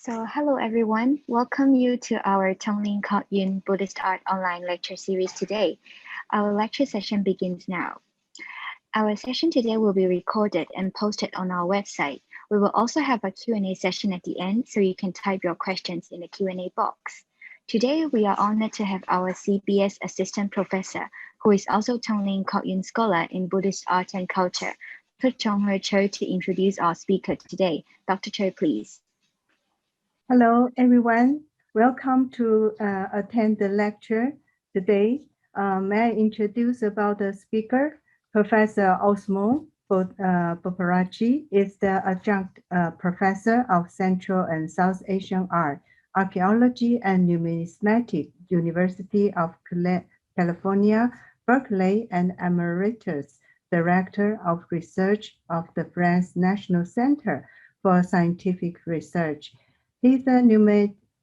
Hello everyone. Welcome you to our Tung Lin Kok Yuen Buddhist Art online lecture series today. Our lecture session begins now. Our session today will be recorded and posted on our website. We will also have a Q&A session at the end, so you can type your questions in the Q&A box. Today, we are honored to have our CBS Assistant Professor, who is also Tung Lin Kok Yuen Scholar in Buddhist Art and Culture, Dr. Chong Cho, to introduce our speaker today. Dr. Cho, please. Hello, everyone. Welcome to attend the lecture today. May I introduce about the speaker? Professor Osmund Bopearachchi is the adjunct professor of Central and South Asian Art, Archaeology and Numismatics, University of California, Berkeley, and Emeritus Director of Research of the French National Center for Scientific Research. He's a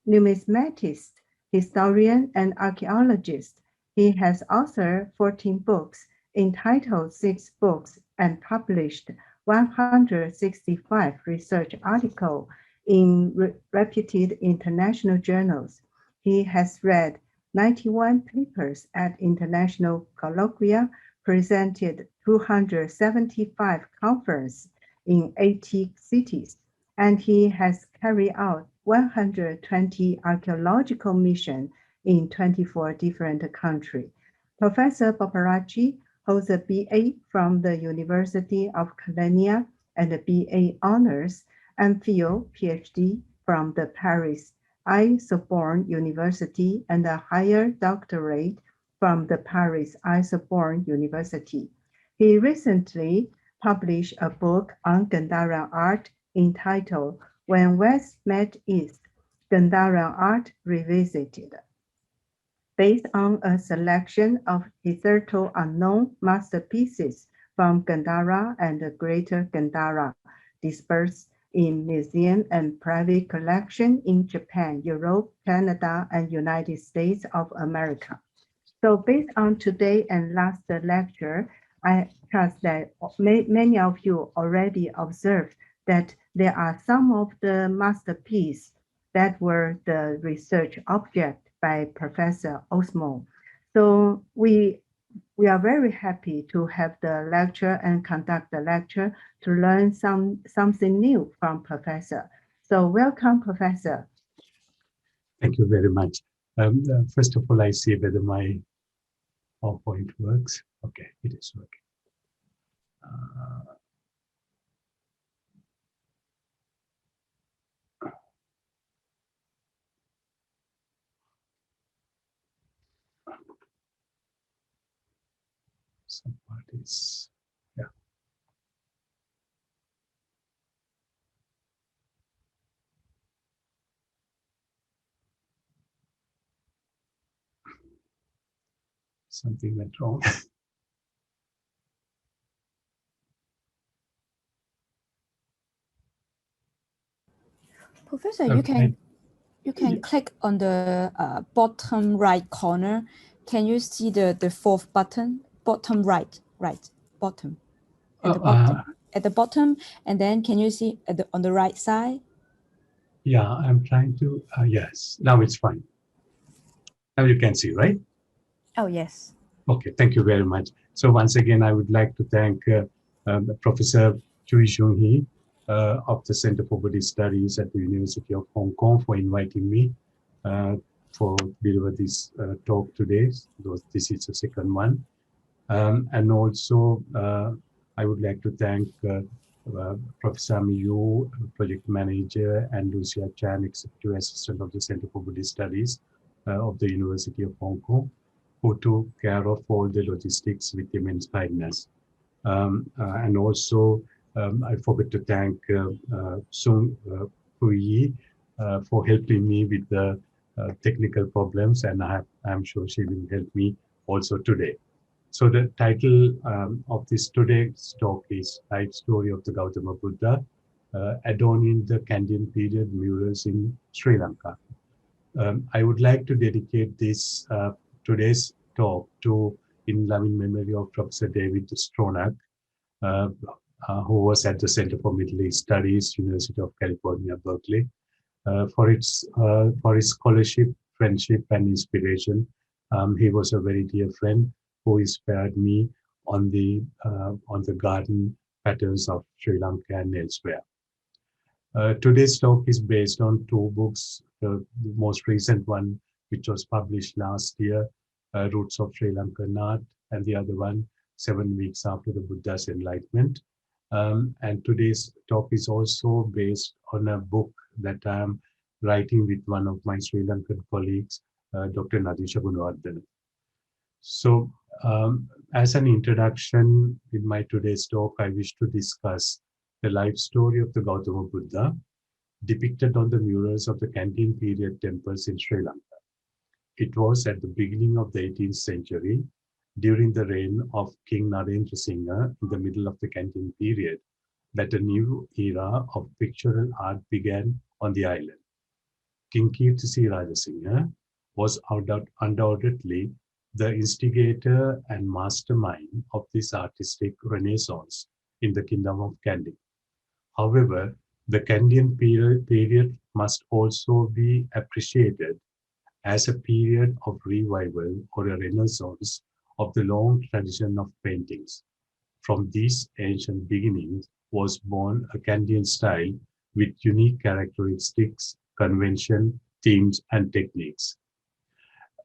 numismatist, historian, and archaeologist. He has authored 14 books, entitled 6 books, and published 165 research articles in reputed international journals. He has read 91 papers at international colloquia, presented 275 conferences in 80 cities, and he has carried out 120 archaeological missions in 24 different countries. Professor Bopearachchi holds a BA from the University of Kandyan and a BA Honors and PhD from the Paris I-Sorbonne University and a higher doctorate from the Paris I-Sorbonne University. He recently published a book on Gandharan art entitled When West Met East, Gandharan Art Revisited, based on a selection of hitherto unknown masterpieces from Gandhara and the Greater Gandhara, dispersed in museum and private collection in Japan, Europe, Canada, and United States of America. So based on today and last lecture, I trust that many of you already observed that there are some of the masterpieces that were the research object by Professor Osmond. So we are very happy to have the lecture and conduct the lecture to learn something new from Professor. So welcome, Professor. Thank you very much. First of all, I see whether my PowerPoint works. Okay, it is working. Some parties, yeah. Something went wrong. Professor, you can click on the bottom right corner. Can you see the fourth button? Bottom right, bottom. At the bottom, and then can you see on the right side? Yeah, I'm trying to. Yes, now it's fine. Now you can see, right? Oh yes. Okay, thank you very much. So once again, I would like to thank Professor Chui Xiong Hee of the Center for Buddhist Studies at the University of Hong Kong for inviting me for deliver this talk today. This is the second one. And also, I would like to thank Professor Miyu, Project Manager, and Lucia Chan, Executive Assistant of the Center for Buddhist Studies of the University of Hong Kong, who took care of all the logistics with immense kindness. And also, I forgot to thank Sung Hui for helping me with the technical problems, and I'm sure she will help me also today. So the title of this today's talk is Life Story of the Gautama Buddha, Adorning the Kandyan Period Murals in Sri Lanka. I would like to dedicate this today's talk in loving memory of Professor David Stronach, who was at the Center for Middle East Studies, University of California, Berkeley. For his scholarship, friendship, and inspiration. He was a very dear friend who inspired me on the garden patterns of Sri Lanka and elsewhere. Today's talk is based on two books. The most recent one, which was published last year, Roots of Sri Lankan Art, and the other one, 7 Weeks After the Buddha's Enlightenment. And today's talk is also based on a book that I am writing with one of my Sri Lankan colleagues, Dr. Nadisha Gunawardena. So, as an introduction in my today's talk, I wish to discuss the life story of the Gautama Buddha, depicted on the murals of the Kandyan period temples in Sri Lanka. It was at the beginning of the 18th century, during the reign of King Narendra Singha in the middle of the Kandyan period, that a new era of pictorial art began on the island. King Kirtisi Rajasingha was undoubtedly the instigator and mastermind of this artistic renaissance in the kingdom of Kandy. However, the Kandyan period must also be appreciated as a period of revival or a renaissance of the long tradition of paintings. From these ancient beginnings was born a Kandyan style with unique characteristics, convention, themes, and techniques.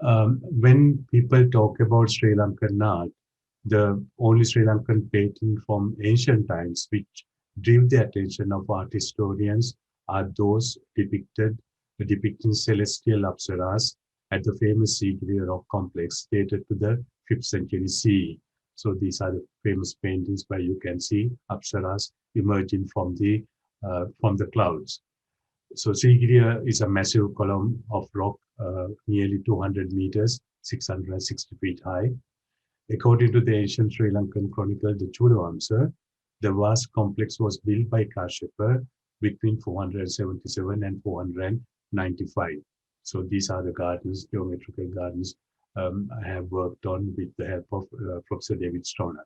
When people talk about Sri Lankan art, the only Sri Lankan painting from ancient times which drew the attention of art historians are those depicting celestial apsaras at the famous Sigiriya rock complex dated to the 5th century CE. So these are the famous paintings where you can see apsaras emerging from the clouds. So Sigiriya is a massive column of rock, nearly 200 meters, 660 feet high. According to the ancient Sri Lankan chronicle, the Chulavamsa, the vast complex was built by Kashyapa between 477 and 495. So these are the gardens, geometrical gardens I have worked on with the help of Professor David Stronach.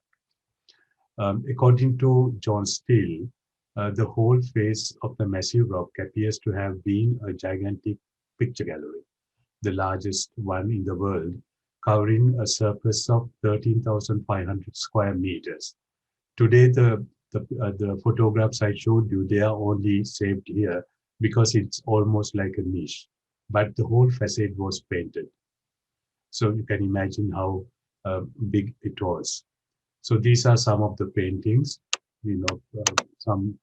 According to John Steele, the whole face of the massive rock appears to have been a gigantic picture gallery, the largest one in the world, covering a surface of 13,500 square meters. Today, the photographs I showed you, they are only saved here because it's almost like a niche, but the whole facade was painted. So you can imagine how big it was. So these are some of the paintings, some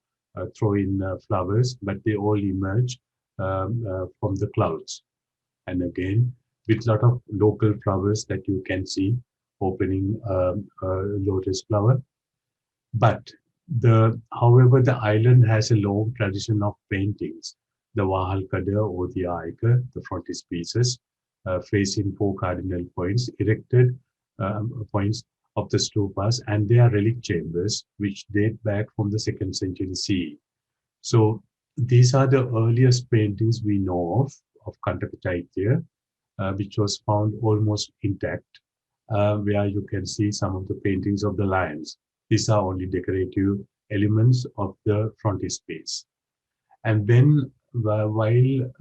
throw in flowers, but they all emerge from the clouds. And again, with a lot of local flowers that you can see opening a lotus flower. But however, the island has a long tradition of paintings. The Vahalkada or the Aika, the frontispieces, facing 4 cardinal points, erected points of the stupas, and they are relic chambers which date back from the 2nd century CE. So these are the earliest paintings we know of Kantaka Chaitya, which was found almost intact, where you can see some of the paintings of the lions. These are only decorative elements of the frontispiece. And then while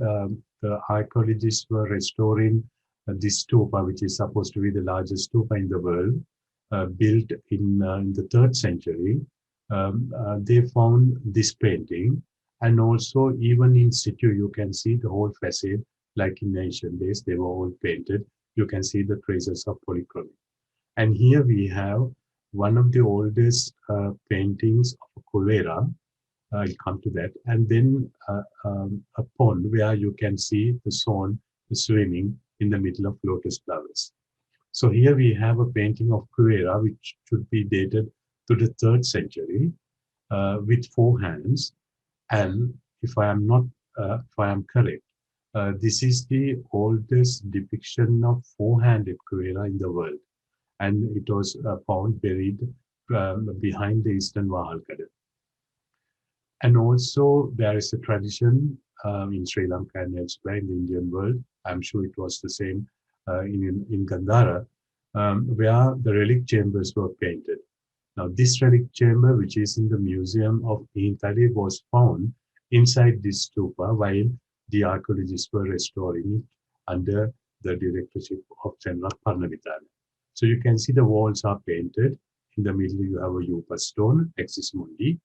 the archaeologists were restoring this stupa, which is supposed to be the largest stupa in the world, built in the 3rd century, they found this painting. And also even in situ, you can see the whole facade, like in ancient days, they were all painted. You can see the traces of polychromy. And here we have one of the oldest paintings of Kulera. I'll come to that. And then a pond where you can see the swan swimming in the middle of lotus flowers. So here we have a painting of Kulera, which should be dated to the 3rd century, with 4 hands. And if I am correct, this is the oldest depiction of 4-handed Kulera in the world. And it was found buried behind the Eastern Vahalkada. And also there is a tradition in Sri Lanka and elsewhere in the Indian world, I'm sure it was the same in Gandhara, where the relic chambers were painted. Now this relic chamber, which is in the museum of Untitled, was found inside this stupa, while the archaeologists were restoring it under the directorship of General Parnavitana. So you can see the walls are painted. In the middle, you have a Yupa stone, Axis Mundi.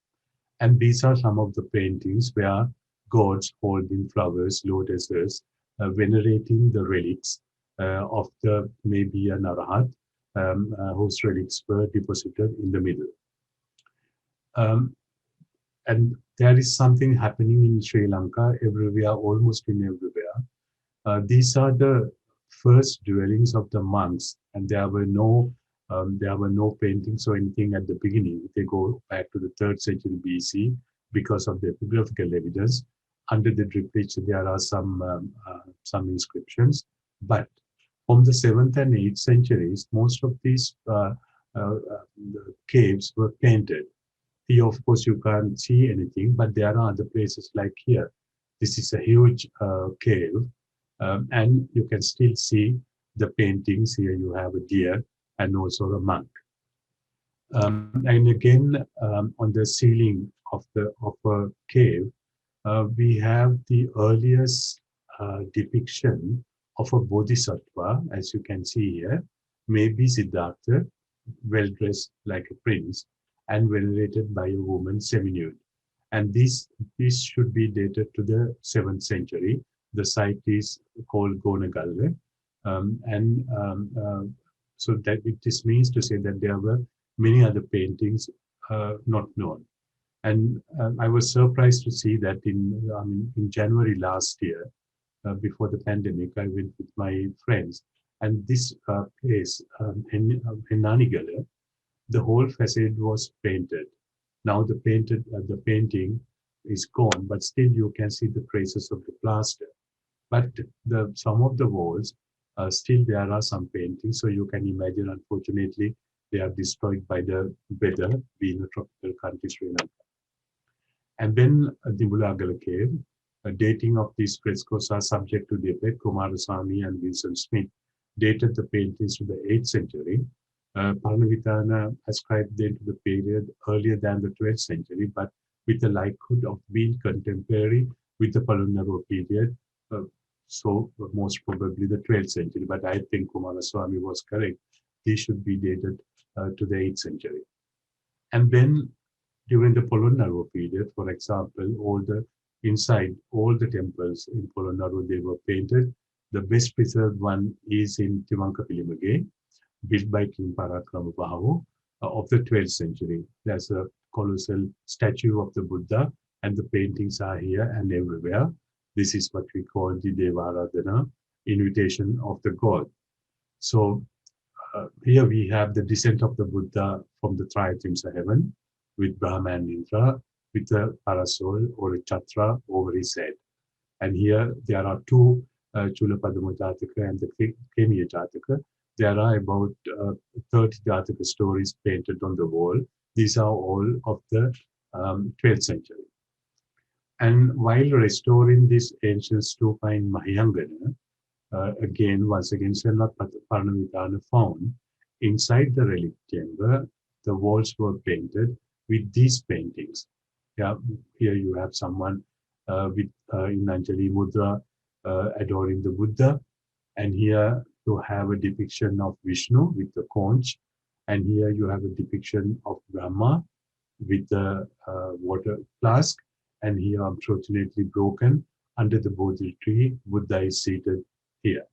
And these are some of the paintings where gods holding flowers, lotuses, venerating the relics of the maybe an Arahat, whose relics were deposited in the middle. And there is something happening in Sri Lanka everywhere, almost in everywhere. These are the first dwellings of the monks, and there were no paintings or anything at the beginning. They go back to the 3rd century BC because of the epigraphical evidence. Under the drippage, there are some inscriptions, but from the 7th and 8th centuries, most of these caves were painted. Here, of course, you can't see anything, but there are other places like here. This is a huge cave, and you can still see the paintings. Here you have a deer and also a monk. And again, on the ceiling of a cave, we have the earliest depiction of a bodhisattva, as you can see here, maybe Siddhartha, well dressed like a prince, and venerated by a woman semi-nude. And this should be dated to the 7th century. The site is called Gonagalle. So that this means to say that there were many other paintings not known. And I was surprised to see that in January last year, before the pandemic, I went with my friends, and this place, in Nanigala, the whole facade was painted. Now the painting is gone, but still you can see the traces of the plaster. But some of the walls, still there are some paintings, so you can imagine, unfortunately, they are destroyed by the weather, being a tropical country, Sri Lanka. And then the Mulagala cave, dating of these frescoes are subject to debate. Kumarasamy and Wilson Smith dated the paintings to the 8th century. Parnavitana ascribed them to the period earlier than the 12th century, but with the likelihood of being contemporary with the Polonnaruwa period, so most probably the 12th century. But I think Kumarasamy was correct. These should be dated to the 8th century. And then during the Polonnaruwa period, for example, inside all the temples in Polonnaruwa, they were painted. The best preserved one is in Tiwankapilimage, built by King Parakrama Bahu of the 12th century. There's a colossal statue of the Buddha, and the paintings are here and everywhere. This is what we call the Devaradana Invitation of the God. So here we have the descent of the Buddha from the Triatimsa heaven with Brahma and Indra, with a parasol or a chatra over his head. And here there are two Chulapadama Jataka and the Kemiya Jataka. There are about 30 Jataka stories painted on the wall. These are all of the 12th century. And while restoring this ancient stupa in Mahayangana, once again, Srinath Parnavitana found inside the relic chamber, the walls were painted with these paintings. Yeah, here you have someone in Anjali Mudra adoring the Buddha, and here you have a depiction of Vishnu with the conch, and here you have a depiction of Brahma with the water flask, and here, unfortunately broken, under the Bodhi tree, Buddha is seated here.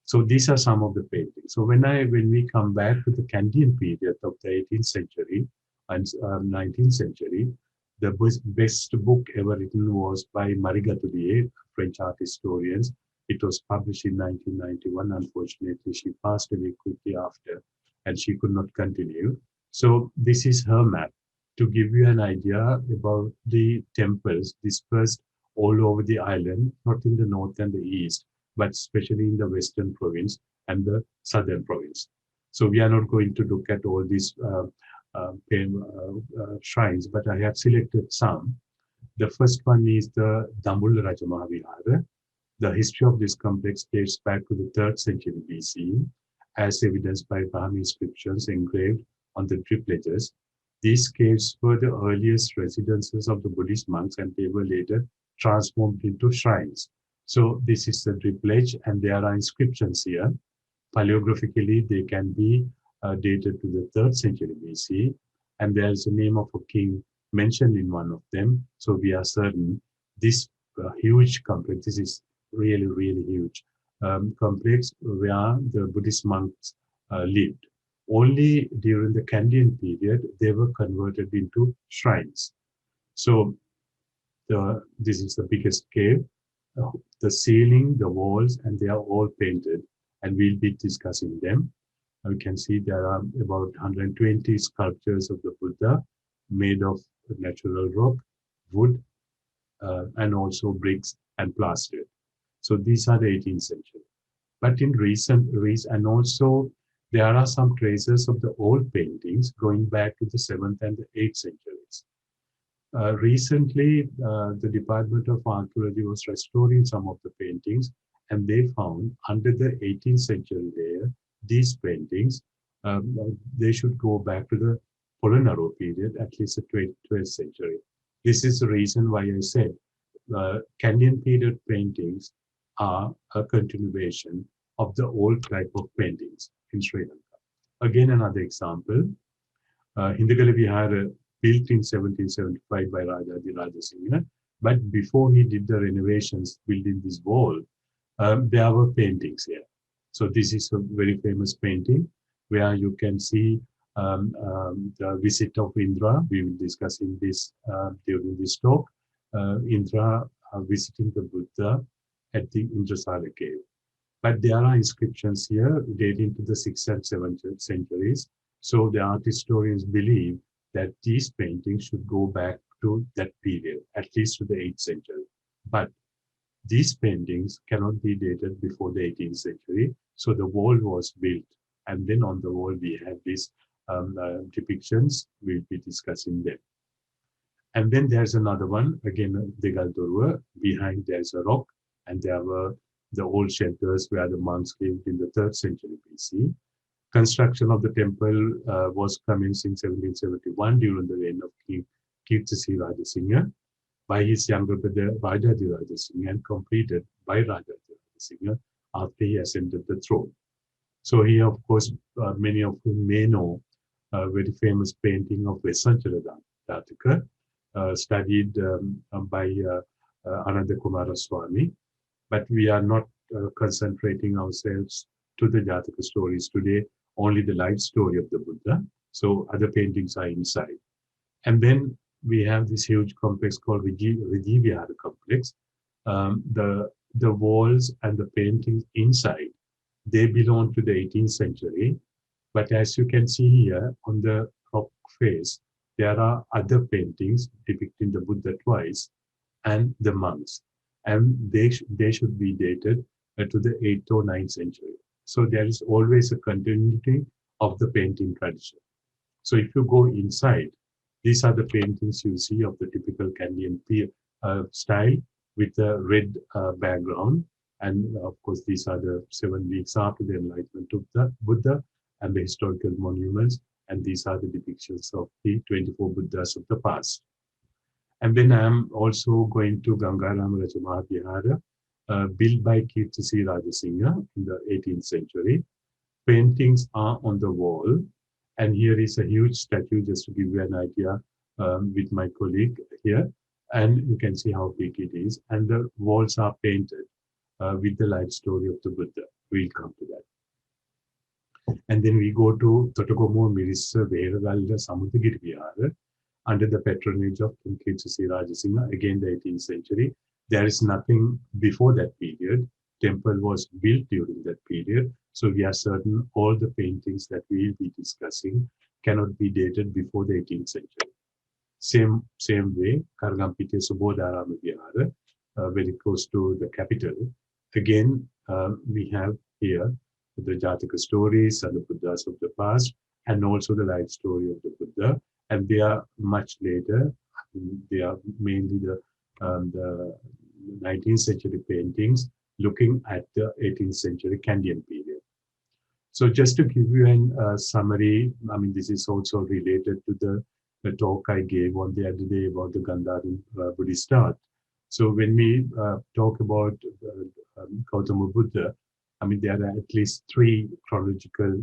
So these are some of the paintings. So when we come back to the Kandyan period of the 18th century and 19th century, the best book ever written was by Marie Gatelier, French art historians. It was published in 1991. Unfortunately, she passed away quickly after, and she could not continue. So this is her map to give you an idea about the temples dispersed all over the island, not in the north and the east, but especially in the western province and the southern province. So we are not going to look at all these shrines, but I have selected some. The first one is the Dambul Rajamahawihara. The history of this complex dates back to the 3rd century BC, as evidenced by Brahmi inscriptions engraved on the drip ledges. These caves were the earliest residences of the Buddhist monks, and they were later transformed into shrines. So this is the dripplage, and there are inscriptions here. Paleographically, they can be dated to the 3rd century BC, and there is a name of a king mentioned in one of them. So we are certain this huge complex, this is really, really huge complex where the Buddhist monks lived. Only during the Kandyan period, they were converted into shrines. So this is the biggest cave. The ceiling, the walls, and they are all painted, and we'll be discussing them. You can see there are about 120 sculptures of the Buddha made of natural rock, wood, and also bricks and plaster. So these are the 18th century. But in and also there are some traces of the old paintings going back to the 7th and the 8th centuries. Recently, the Department of Archaeology was restoring some of the paintings, and they found under the 18th century layer, these paintings, they should go back to the Polonnaruwa period, at least the 12th century. This is the reason why I said Kandyan period paintings are a continuation of the old type of paintings in Sri Lanka. Again, another example, Hindagala Vihara built in 1775 by Devaradana Singha, but before he did the renovations building this wall, there were paintings here. So this is a very famous painting where you can see the visit of Indra. We will discuss in this during this talk. Indra visiting the Buddha at the Indrasala cave. But there are inscriptions here dating to the 6th and 7th centuries. So the art historians believe that these paintings should go back to that period, at least to the 8th century. But these paintings cannot be dated before the 18th century. So the wall was built, and then on the wall we have these depictions. We'll be discussing them. And then there's another one, again, Degaldurwa. Behind there's a rock, and there were the old shelters where the monks lived in the 3rd century BC. Construction of the temple was commenced in 1771 during the reign of King Kirtisi Rajasingha by his younger brother Rajadhiraja Singha, and completed by Rajadhiraja Singha after he ascended the throne. So here, of course, many of whom may know a very famous painting of Vesanchara Jataka, studied by Ananda Kumaraswamy. But we are not concentrating ourselves to the Jataka stories today, only the life story of the Buddha. So other paintings are inside. And then we have this huge complex called Vijivihara complex. The walls and the paintings inside, they belong to the 18th century. But as you can see here on the rock face, there are other paintings depicting the Buddha twice and the monks. And they should be dated to the 8th or 9th century. So there is always a continuity of the painting tradition. So if you go inside, these are the paintings you see of the typical Kandyan style with a red background. And of course, these are the 7 weeks after the enlightenment of the Buddha and the historical monuments. And these are the depictions of the 24 Buddhas of the past. And then I am also going to Gangaram Rajamahar Vihara, built by Kirtisi Rajasingha in the 18th century. Paintings are on the wall. And here is a huge statue, just to give you an idea, with my colleague here. And you can see how big it is. And the walls are painted with the life story of the Buddha. We'll come to that. And then we go to Totogomo Mirissa Veragalla Samudagiri Vihara, under the patronage of King Kirtisi Rajasingha, again the 18th century. There is nothing before that period. Temple was built during that period. So we are certain all the paintings that we will be discussing cannot be dated before the 18th century. Same way, Kargampite Subodharama Vihara, very close to the capital. Again, we have here the Jataka stories and the Buddhas of the past, and also the life story of the Buddha. And they are much later. They are mainly the 19th century paintings looking at the 18th century Kandyan period. So just to give you a summary, I mean, this is also related to the talk I gave on the other day about the Gandharan Buddhist art. So when we talk about Gautama Buddha, I mean, there are at least three chronological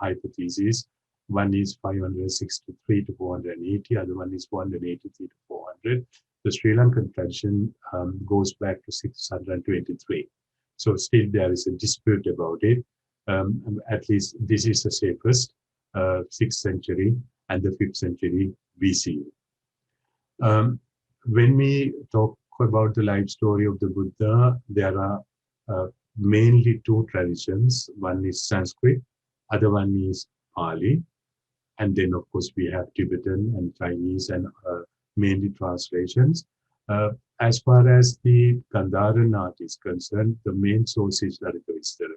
hypotheses. One is 563 to 480, other one is 483 to 400. The Sri Lankan tradition goes back to 623. So still there is a dispute about it. At least this is the safest, 6th century and the 5th century BC. When we talk about the life story of the Buddha, there are mainly two traditions. One is Sanskrit, other one is Pali. And then, of course, we have Tibetan and Chinese and mainly translations. As far as the Gandharan art is concerned, the main source is Lalita Vistara.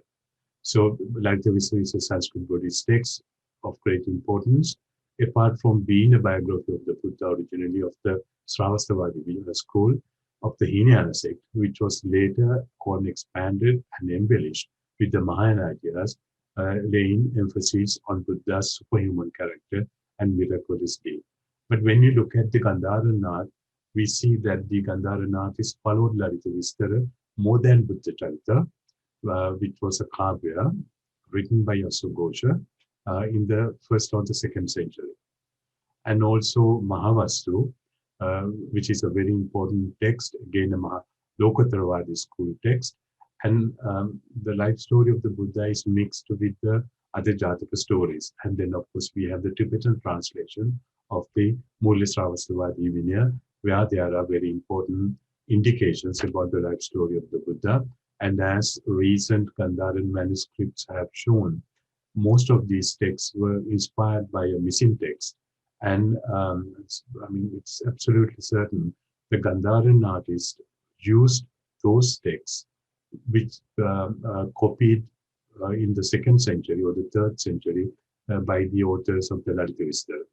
So Lalita Vistara is a Sanskrit Buddhist text of great importance. Apart from being a biography of the Buddha originally of the Sravasthavadi school of the Hinayana sect, which was later expanded and embellished with the Mahayana ideas, laying emphasis on Buddha's superhuman character and miraculous deed. But when you look at the Gandharan art, we see that the Gandharan artist followed Lalita Vistara more than Buddha Charita, which was a kavya written by Asugosha in the 1st or the 2nd century. And also Mahavastu, which is a very important text, again a Lokataravadi school text. And the life story of the Buddha is mixed with the other Jataka stories. And then, of course, we have the Tibetan translation of the Murals Sravasthavadi Vinaya, where there are very important indications about the life story of the Buddha. And as recent Gandharan manuscripts have shown, most of these texts were inspired by a missing text. And I mean, it's absolutely certain the Gandharan artist used those texts which copied in the 2nd century or the 3rd century by the authors of the Lalita Vistara.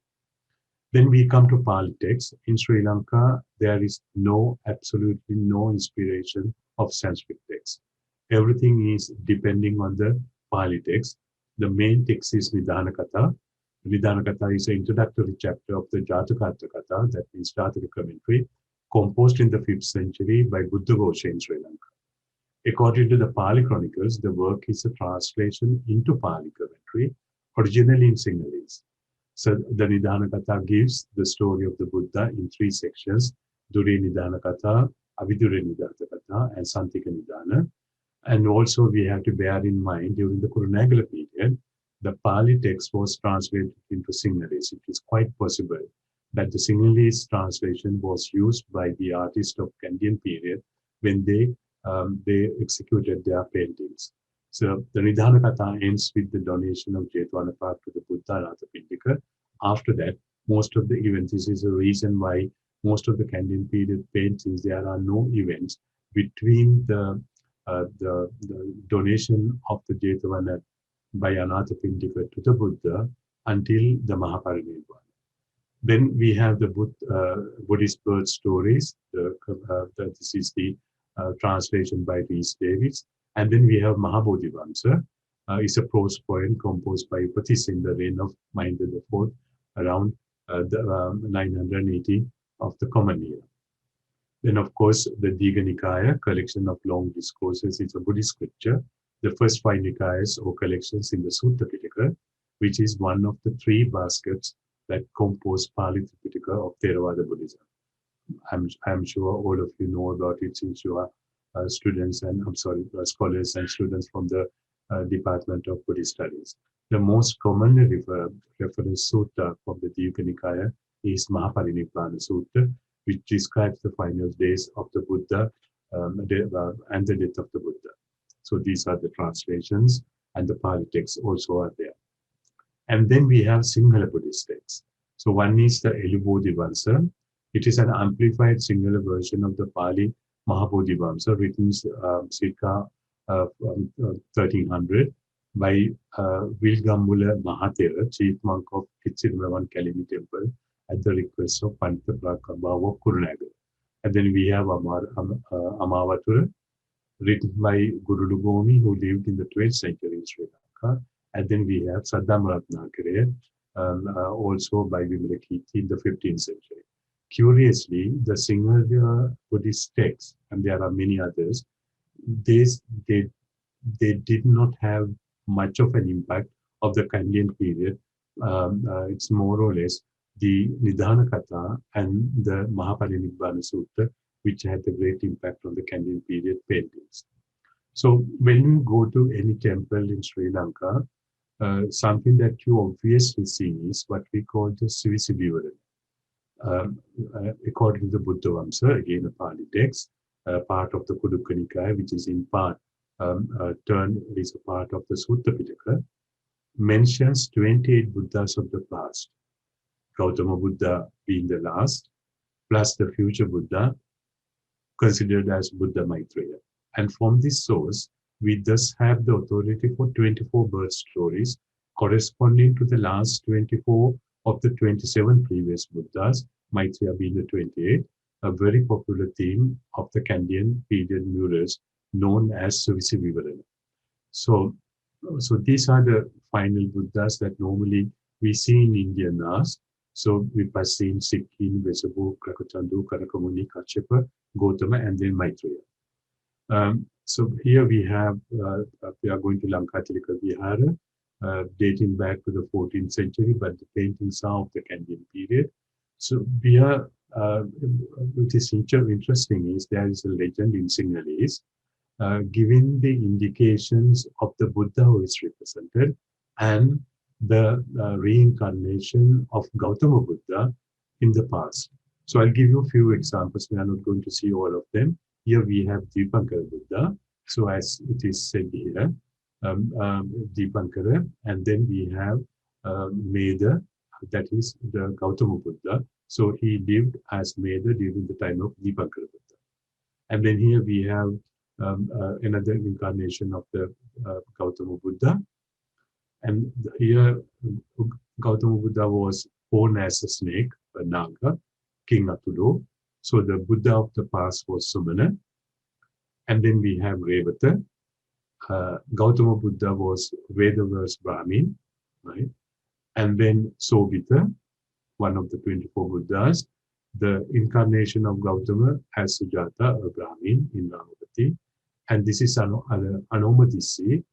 Then we come to Pali texts. In Sri Lanka, there is absolutely no inspiration of Sanskrit text. Everything is depending on the Pali text. The main text is Nidana Katha. Nidana Katha is an introductory chapter of the Jataka Katha, that means Jataka commentary, composed in the 5th century by Buddhaghosa in Sri Lanka. According to the Pali Chronicles, the work is a translation into Pali commentary, originally in Sinhalese. So the Nidana Katha gives the story of the Buddha in 3 sections: Dure Nidana Katha, Avidure Nidana Katha, and Santika Nidana. And also we have to bear in mind, during the Kurunagala period, the Pali text was translated into Sinhalese. It is quite possible that the Sinhalese translation was used by the artists of Kandyan period when they executed their paintings. So the Nidana Katha ends with the donation of Jetwana Park to the Buddha Rathapindika. After that, most of the events, this is a reason why most of the Kandyan period paintings, there are no events between the donation of the Jetwana by Anathapindika to the Buddha until the Mahaparinibbana. Then we have the Buddhist birth stories. This is the translation by Rhys Davids. And then we have Mahabodhivamsa. It's a prose poem composed by Upatis in the reign of Mahinda IV, around 980 of the Common Era. Then, of course, the Digha Nikaya, collection of long discourses, is a Buddhist scripture. The first 5 Nikayas or collections in the Sutta Pitaka, which is one of the 3 baskets that compose Pali Tripitaka of Theravada Buddhism. I'm sure all of you know about it since you are students and scholars and students from the Department of Buddhist Studies. The most commonly referenced sutta from the Digha Nikaya is Mahaparinibbana Sutta, which describes the final days of the Buddha and the death of the Buddha. So these are the translations, and the Pali texts also are there. And then we have Sinhala Buddhist texts. So one is the Elubodhivamsa. It is an amplified Sinhala version of the Pali Mahabodhivamsa, written circa 1300 by Vilgambula Mahatera, chief monk of Kitsilmavan Kalini temple, at the request of Pantha Prakabhava of Kurunagala. And then we have Amavatura, written by Guru Lugomi, who lived in the 12th century in Sri Lanka. And then we have Saddam Ratnakare, also by Vimalakirti in the 15th century. curiously, the single Buddhist texts, and there are many others, they did not have much of an impact of the Kandyan period. It's more or less the Nidhana Katha and the Mahaparinibbana Sutta, which had a great impact on the Kandyan period paintings. So when you go to any temple in Sri Lanka, something that you obviously see is what we call the Sivisi Vivaran. According to the Buddha Vamsa, again a Pali text, part of the Kudukka Nikaya, which is in part is a part of the Sutta Pitaka, mentions 28 Buddhas of the past, Gautama Buddha being the last, plus the future Buddha, considered as Buddha Maitreya. And from this source, we thus have the authority for 24 birth stories corresponding to the last 24 of the 27 previous Buddhas, Maitreya being the 28, a very popular theme of the Kandyan period murals known as Sivisi Vivarana. So these are the final Buddhas that normally we see in Indian art. So Vipassin, Sikhin, Vesabu, Krakachandu, Karakamuni, Kachepa, Gautama, and then Maitreya. So here we have, we are going to Lankatilika Vihara, dating back to the 14th century, but the paintings are of the Kandyan period. So here, what is interesting is there is a legend in Sinhalese giving the indications of the Buddha who is represented and the reincarnation of Gautama Buddha in the past. So I'll give you a few examples. We are not going to see all of them. Here we have Dipankara Buddha. So as it is said here, Dipankara, and then we have Meda, that is the Gautama Buddha. So he lived as Meda during the time of Dipankara Buddha. And then here we have another incarnation of the Gautama Buddha. And here Gautama Buddha was born as a snake, a Naga, King Atulo. So the Buddha of the past was Sumana. And then we have Revata. Gautama Buddha was Vedaverse Brahmin, right? And then Sobhita, one of the 24 Buddhas, the incarnation of Gautama as Sujata, a Brahmin in Ramavati. And this is Anomadisi,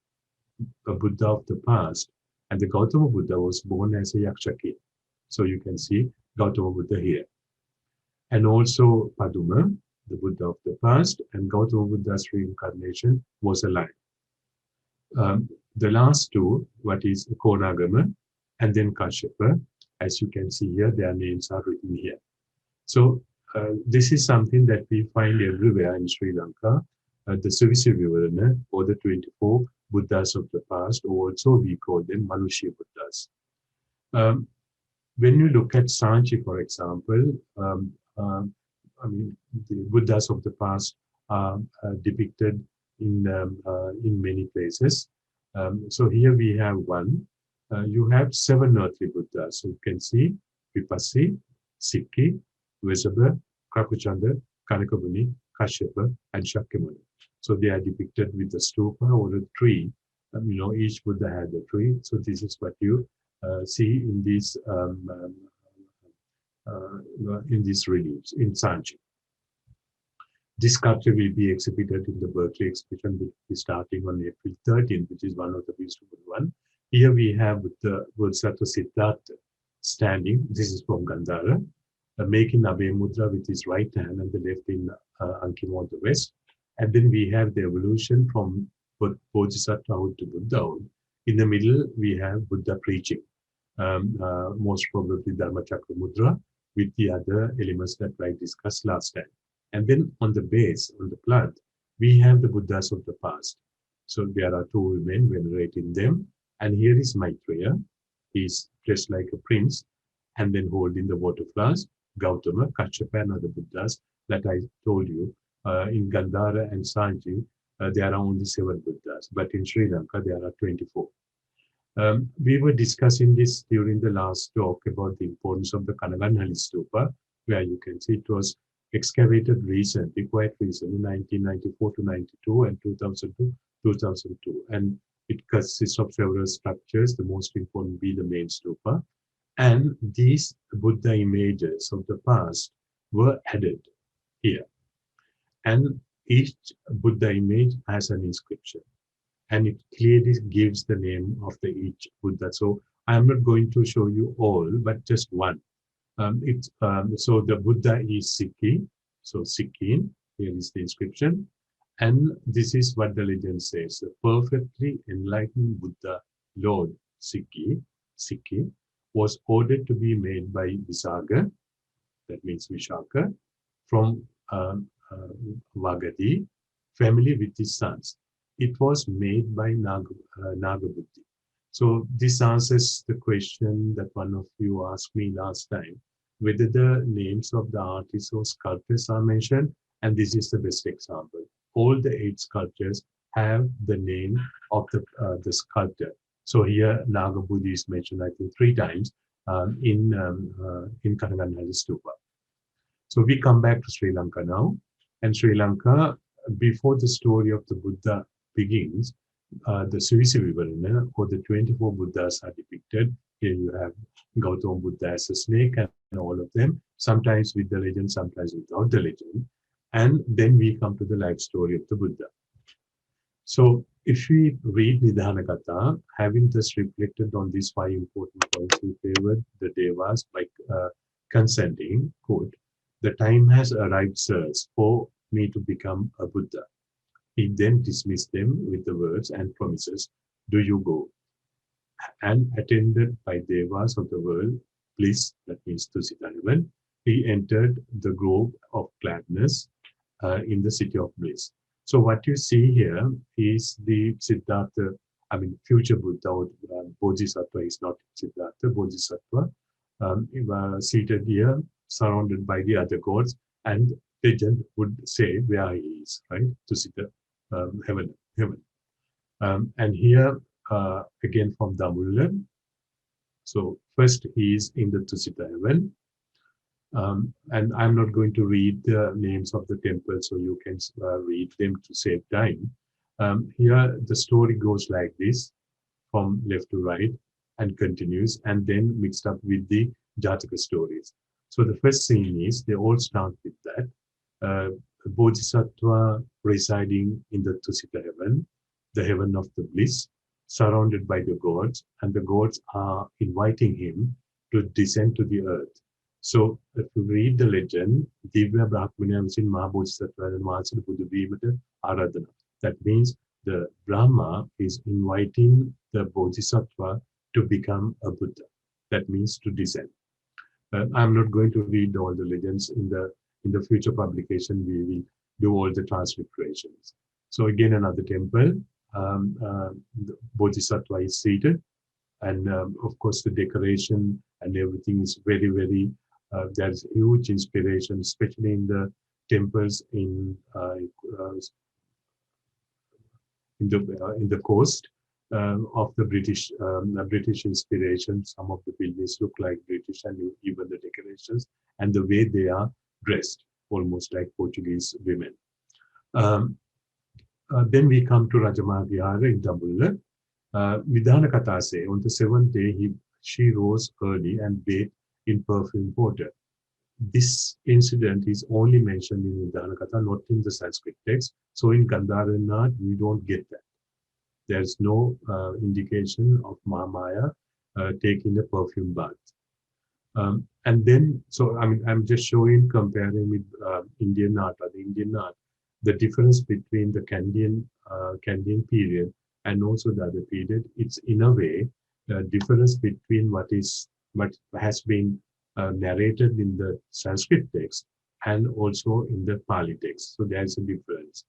a Buddha of the past. And the Gautama Buddha was born as a Yakshaki. So you can see Gautama Buddha here. And also Paduma, the Buddha of the past, and Gautama Buddha's reincarnation was a lion. The last two, what is Konagama and then Kashyapa, as you can see here, their names are written here. So this is something that we find everywhere in Sri Lanka. The Sivisi Vivarana, or the 24 Buddhas of the past, or also we call them Manushya Buddhas. When you look at Sanchi, for example, I mean, the Buddhas of the past are depicted in many places. So here we have one. You have 7 earthly Buddhas. So you can see Vipassi, Sikhi, Vesabha, Kakuchanda, Kanakabuni, Kashyapa, and Shakyamuni. So they are depicted with the stupa or a tree. Each Buddha had a tree. So this is what you see in these reliefs in Sanchi. This sculpture will be exhibited in the Berkeley exhibition, which will be starting on April 13th, which is one of the beautiful one. Here we have the Bodhisattva Siddhartha standing. This is from Gandhara, making Abhay Mudra with his right hand and the left in Ankim on the west. And then we have the evolution from Bodhisattvahood to Buddhahood. In the middle, we have Buddha preaching, most probably Dharmachakra Mudra, with the other elements that I discussed last time. And then on the base, on the plant, we have the Buddhas of the past. So there are 2 women venerating them. And here is Maitreya. He's dressed like a prince and then holding the water flowers. Gautama, Kashyapa, and other Buddhas that I told you. In Gandhara and Sanchi, there are only 7 Buddhas. But in Sri Lanka, there are 24. We were discussing this during the last talk about the importance of the Kanaganhalli Stupa, where you can see it was excavated recently, quite recently, 1994 to 92 and 2002, 2002. And it consists of several structures, the most important being the main stupa. And these Buddha images of the past were added here. And each Buddha image has an inscription, and it clearly gives the name of the each Buddha. So I'm not going to show you all, but just one. So the Buddha is Sikhi, so Sikhin, here is the inscription. And this is what the legend says: the perfectly enlightened Buddha, Lord Sikhi, was ordered to be made by Visaga, that means Vishaka, from Vagadi family with his sons. It was made by Nagabuddhi. So this answers the question that one of you asked me last time, whether the names of the artists or sculptors are mentioned, and this is the best example. All the 8 sculptures have the name of the sculptor. So here Nagabuddhi is mentioned, I think, 3 times in Kanagannali Stupa. So we come back to Sri Lanka now. And Sri Lanka, before the story of the Buddha begins, the Sivisi Vivarana, or the 24 Buddhas, are depicted. Here you have Gautama Buddha as a snake and all of them, sometimes with the legend, sometimes without the legend. And then we come to the life story of the Buddha. So if we read Nidhana Katha, having thus reflected on these 5 important points, we favored the Devas by consenting, quote, "The time has arrived, sirs, for me to become a Buddha." He then dismissed them with the words and promises, "Do you go?" And attended by Devas of the world, bliss, that means Tusita heaven, he entered the grove of gladness in the city of bliss. So what you see here is the Siddhartha, future Buddha, or Bodhisattva is not Siddhartha, Bodhisattva, seated here, surrounded by the other gods, and legend would say where he is, right? Tusita heaven. And here, again from Damulla. So first he is in the Tusita heaven. And I'm not going to read the names of the temples, so you can read them to save time. Here the story goes like this, from left to right, and continues, and then mixed up with the Jataka stories. So the first scene is, they all start with that. Bodhisattva residing in the Tusita heaven, the heaven of the bliss, surrounded by the gods, and the gods are inviting him to descend to the earth. So if you read the legend, Divya Brahmana visin Maha Bodhisattva and Mahasana Buddha Vimata Aradhana. That means the Brahma is inviting the Bodhisattva to become a Buddha. That means to descend. I'm not going to read all the legends. In the future publication, we will do all the transliterations. So again, another temple, the Bodhisattva is seated, and of course the decoration and everything is very, very, there's huge inspiration, especially in the temples in the coast of the British inspiration. Some of the buildings look like British, and even the decorations and the way they are dressed, almost like Portuguese women. Then we come to Rajamaha Vihara in Damulla. Nidhana Katha say, on the 7th day, she rose early and bathed in perfumed water. This incident is only mentioned in Nidhana Katha, not in the Sanskrit text. So in Gandharanath, we don't get that. There's no indication of Mahamaya taking a perfume bath. And then, so I'm just showing, comparing with Indian art, or the Indian art, the difference between the Kandyan period and also the other period. It's in a way the difference between what has been narrated in the Sanskrit text and also in the Pali text. So there's a difference.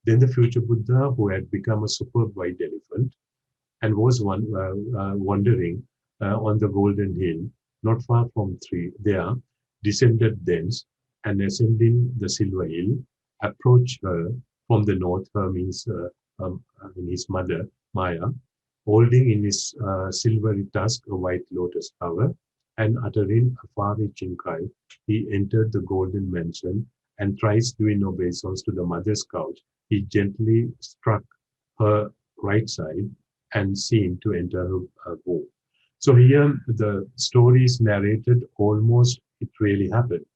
Then the future Buddha, who had become a superb white elephant and was wandering on the Golden Hill, not far from there, descended thence, and ascending the Silver Hill, approached her from the north. Her means his mother, Maya, holding in his silvery tusk a white lotus flower, and uttering a far-reaching cry, he entered the golden mansion, and thrice doing obeisance to the mother's couch, he gently struck her right side and seemed to enter her womb. So here the story is narrated almost it really happened.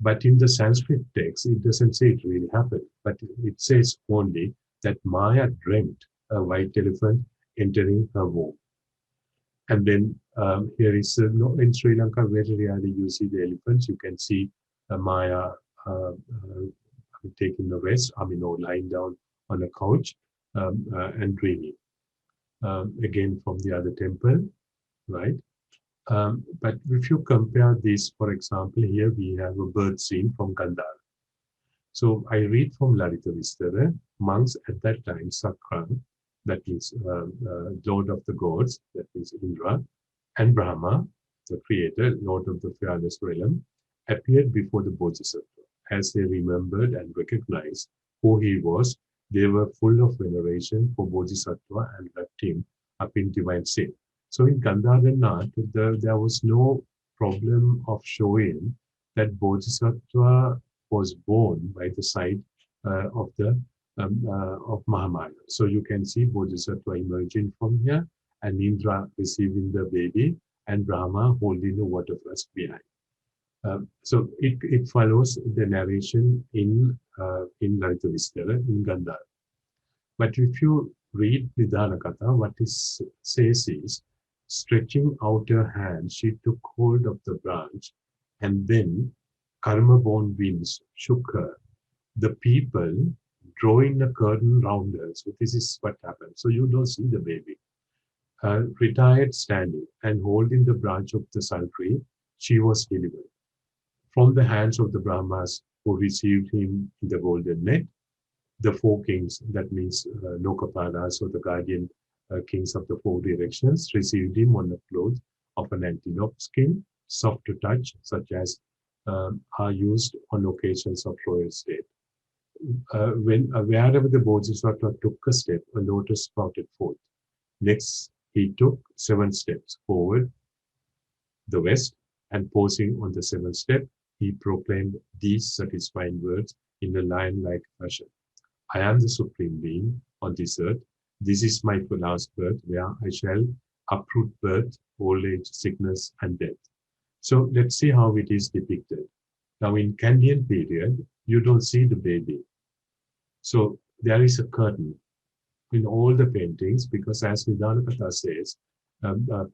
But in the Sanskrit text, it doesn't say it really happened, but it says only that Maya dreamt a white elephant entering her womb. And then here is in Sri Lanka, very rarely you see the elephants. You can see Maya taking a rest, or lying down on a couch and dreaming. Again, from the other temple, right? But if you compare this, for example, here we have a bird scene from Gandhara. So I read from Lalita Vistara, monks at that time, Sakra, that is Lord of the gods, that is Indra, and Brahma, the creator, Lord of the fearless realm, appeared before the Bodhisattva. As they remembered and recognized who he was, they were full of veneration for Bodhisattva and left him up in divine state. So in Gandhara Nath, there was no problem of showing that Bodhisattva was born by the side of Mahamaya. So you can see Bodhisattva emerging from here, and Indra receiving the baby, and Brahma holding the water flask behind. So it follows the narration in Lalita Vistara in Gandhara. But if you read Nidana Katha, what it says is, stretching out her hand, she took hold of the branch, and then karma-born winds shook her. The people drawing a curtain round her. So this is what happened. So you don't see the baby. Retired standing and holding the branch of the sun tree, she was delivered from the hands of the Brahmas who received him in the golden net. The four kings, that means Lokapalas, or the guardian kings of the four directions, received him on the cloth of an antelope skin, soft to touch, such as are used on occasions of royal state. Wherever the Bodhisattva took a step, a lotus sprouted forth. Next, he took 7 steps forward, the west, and pausing on the 7th step, he proclaimed these satisfying words in a lion-like fashion. I am the Supreme Being on this earth. This is my last birth, where I shall uproot birth, old age, sickness, and death. So let's see how it is depicted. Now in Kandyan period, you don't see the baby. So there is a curtain in all the paintings, because as Nidana Katha says,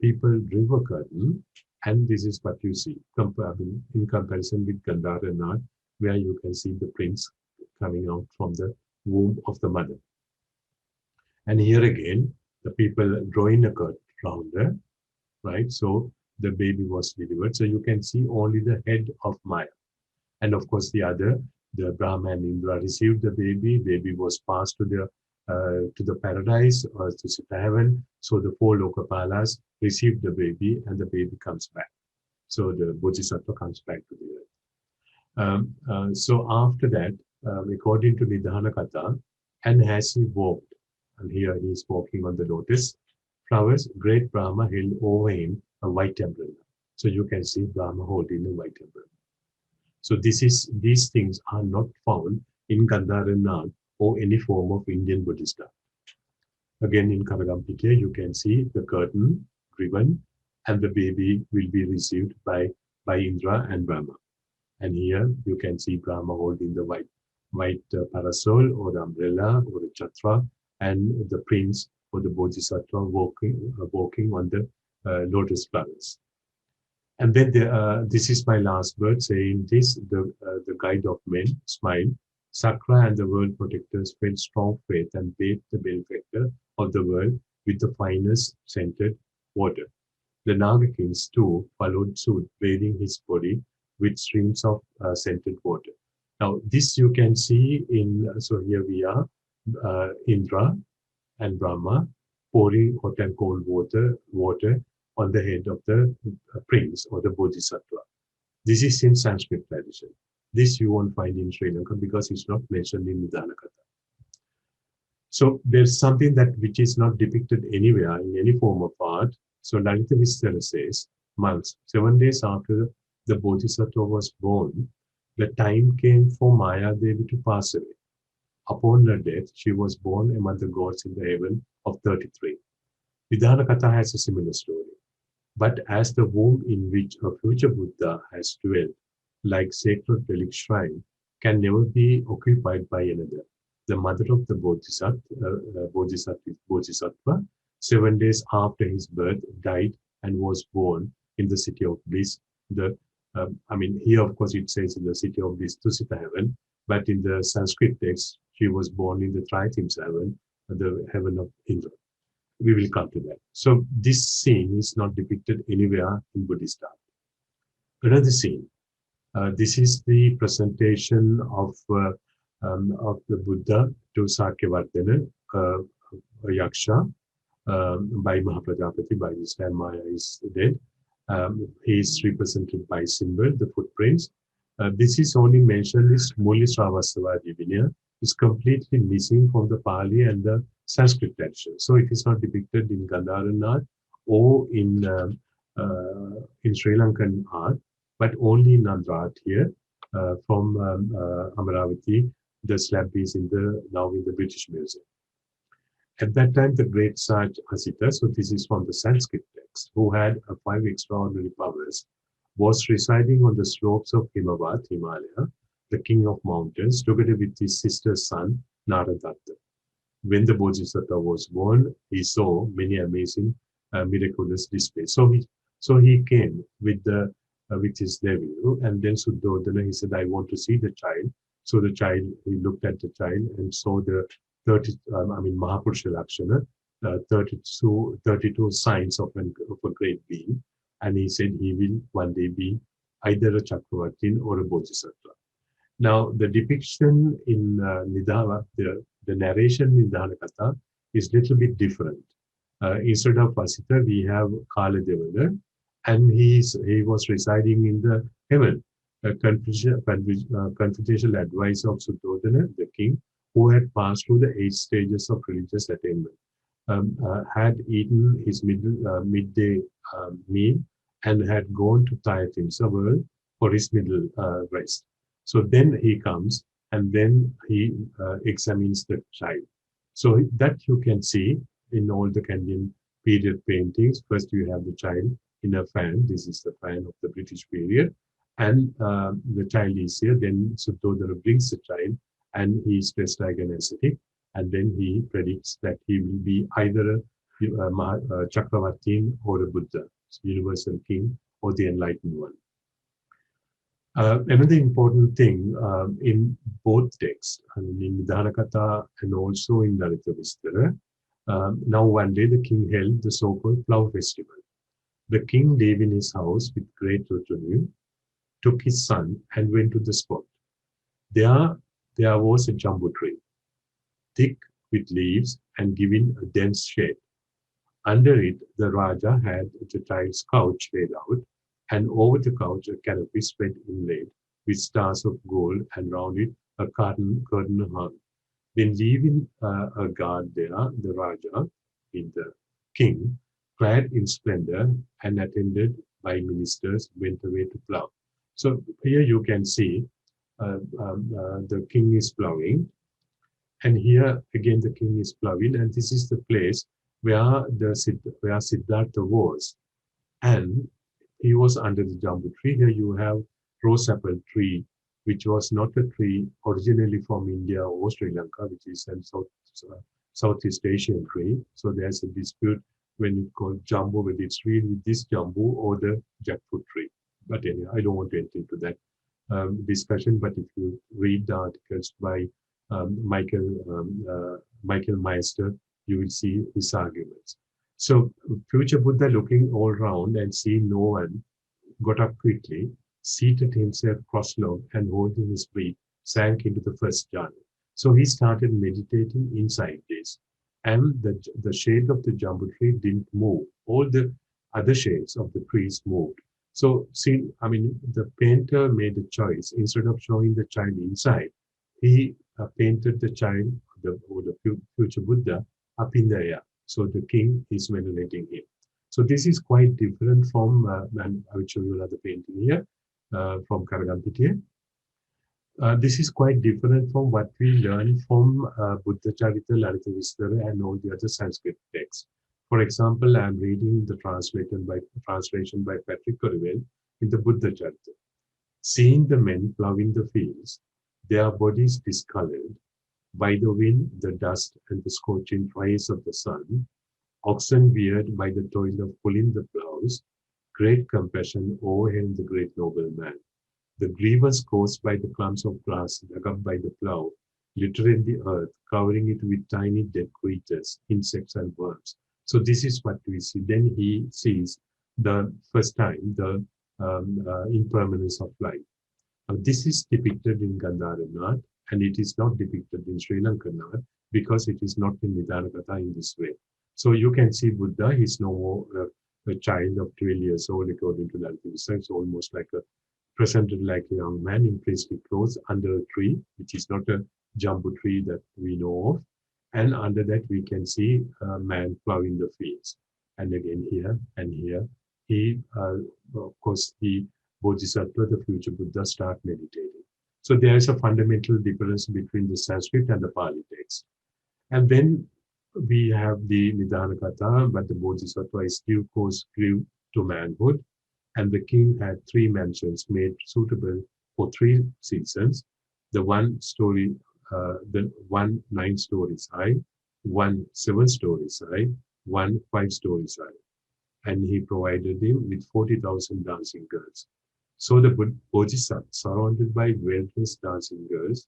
people drew a curtain, and this is what you see in comparison with Gandhara Nath, where you can see the prince coming out from the womb of the mother. And here again, the people drawing a curtain around her, right? So the baby was delivered. So you can see only the head of Maya. And of course, the Brahma and Indra received the baby. Baby was passed to the paradise or to heaven. So the 4 Lokapalas received the baby, and the baby comes back. So the Bodhisattva comes back to the earth. So after that, according to Nidana Katha, and as he walked, and here he is walking on the lotus flowers, great Brahma held over him a white umbrella. So you can see Brahma holding a white umbrella. So these things are not found in Gandhara Nath or any form of Indian Buddhist art. Again, in Karagampike, you can see the curtain driven, and the baby will be received by Indra and Brahma. And here you can see Brahma holding the white parasol or the umbrella or the chatra, and the prince or the Bodhisattva walking on the lotus flowers. And then this is my last word saying this, the guide of men smiled. Sakra and the world protectors felt strong faith and bathed the benefactor of the world with the finest scented water. The Naga kings too followed suit, bathing his body with streams of scented water. Now this you can see in, so here we are, Indra and Brahma pouring hot and cold water on the head of the prince or the Bodhisattva. This is in Sanskrit tradition. This you won't find in Sri Lanka because it's not mentioned in Nidana Katha. So there's something which is not depicted anywhere in any form of art. So Lalita Vistara says, months, 7 days after the Bodhisattva was born, the time came for Maya Devi to pass away. Upon her death, she was born among the gods in the heaven of 33. Nidana Katha has a similar story. But as the womb in which a future Buddha has dwelt, like sacred relic shrine, can never be occupied by another. The mother of the Bodhisattva, 7 days after his birth, died and was born in the city of bliss. Here of course it says in the city of bliss, Tusita heaven, but in the Sanskrit text, she was born in the Trithimsa heaven, the heaven of Indra. We will come to that. So this scene is not depicted anywhere in Buddhist art. Another scene. This is the presentation of the Buddha to Sakyavardhana, a yaksha, by Mahaprajapati. By this time Maya is dead. He is represented by symbol, the footprints. This is only mentioned as Muli Sravastava Vinaya. Is completely missing from the Pali and the Sanskrit tradition. So it is not depicted in Gandharan art or in Sri Lankan art, but only in Andhra art here from Amaravati. The slab is now in the British Museum. At that time, the great sage Asita, so this is from the Sanskrit text, who had 5 extraordinary powers, was residing on the slopes of Himalaya, the king of mountains, together with his sister's son, Naradatta. When the Bodhisattva was born, he saw many amazing miraculous displays. So he came with his nephew, and then Suddhodana, he said, I want to see the child. So the child, he looked at the child and saw the Mahapurusha Lakshana, 32 signs of a great being. And he said he will one day be either a Chakravartin or a Bodhisattva. Now, the depiction in Nidhana, the narration in Nidhana Katha is a little bit different. Instead of Vasita, we have Kala Devada, and he was residing in the heaven. Confidential advice of Suddhodana, the king, who had passed through the 8 stages of religious attainment, had eaten his midday meal and had gone to Thayattimsa world for his middle rest. So then he comes and then he examines the child. So that you can see in all the Kandyan period paintings. First you have the child in a fan. This is the fan of the British period. And the child is here. Then Suddhodana brings the child and he is dressed like an ascetic. And then he predicts that he will be either a Chakravartin or a Buddha, universal king or the enlightened one. Another important thing in both texts, in Nidhana Katha and also in Lalita Vistara, now one day the king held the so-called plough festival. The king lived in his house with great retinue, took his son and went to the spot. There was a jambu tree, thick with leaves and giving a dense shade. Under it, the Raja had the child's couch laid out, and over the couch a canopy spread inlaid with stars of gold, and round it a curtain hung. Then leaving a guard there, the Raja, the king, clad in splendor and attended by ministers, went away to plough. So here you can see the king is ploughing, and here again the king is ploughing, and this is the place where Siddhartha was, and he was under the jambu tree. Here you have rose apple tree, which was not a tree originally from India or Sri Lanka, which is a Southeast Asian tree. So there's a dispute when you call jambu, whether it's really this jambu or the jackfruit tree. But anyway, I don't want to enter into that discussion. But if you read the articles by Michael Meister, you will see his arguments. So future Buddha, looking all round and seeing no one, got up quickly, seated himself cross-legged and holding his breath, sank into the first jhana. So he started meditating inside this, and the shade of the jambu tree didn't move. All the other shades of the trees moved. So see, the painter made a choice. Instead of showing the child inside, he painted the child, or the future Buddha, up in the air. So the king is venerating him. So this is quite different from, and I will show you another painting here from Karagampitiya. This is quite different from what we learn from Buddha Charita, Lalita Vistara, and all the other Sanskrit texts. For example, I am reading the translation by Patrick Corrivel in the Buddha Charita. Seeing the men plowing the fields, their bodies discolored by the wind, the dust, and the scorching rays of the sun, oxen wearied by the toil of pulling the plows, great compassion overwhelmed the great nobleman. The grievous caused by the clumps of grass dug up by the plow, littering the earth, covering it with tiny dead creatures, insects and worms. So this is what we see. Then he sees the first time the impermanence of life. This is depicted in Gandharan art, and it is not depicted in Sri Lankan art because it is not in Nidhanakatha in this way. So you can see Buddha, he's no more a child of 12 years old according to that research, almost like presented like a young man in priestly clothes under a tree, which is not a jambu tree that we know of. And under that we can see a man plowing the fields. And again here and here, he, of course, the Bodhisattva, the future Buddha, start meditating. So there is a fundamental difference between the Sanskrit and the Pali text. And then we have the Nidhanakatha, but the Bodhisattva is due course grew to manhood, and the king had 3 mansions made suitable for 3 seasons. The one 9 stories high, one 7 stories high, one 5 stories high. And he provided him with 40,000 dancing girls. So the Bodhisattva, surrounded by well-dressed dancing girls,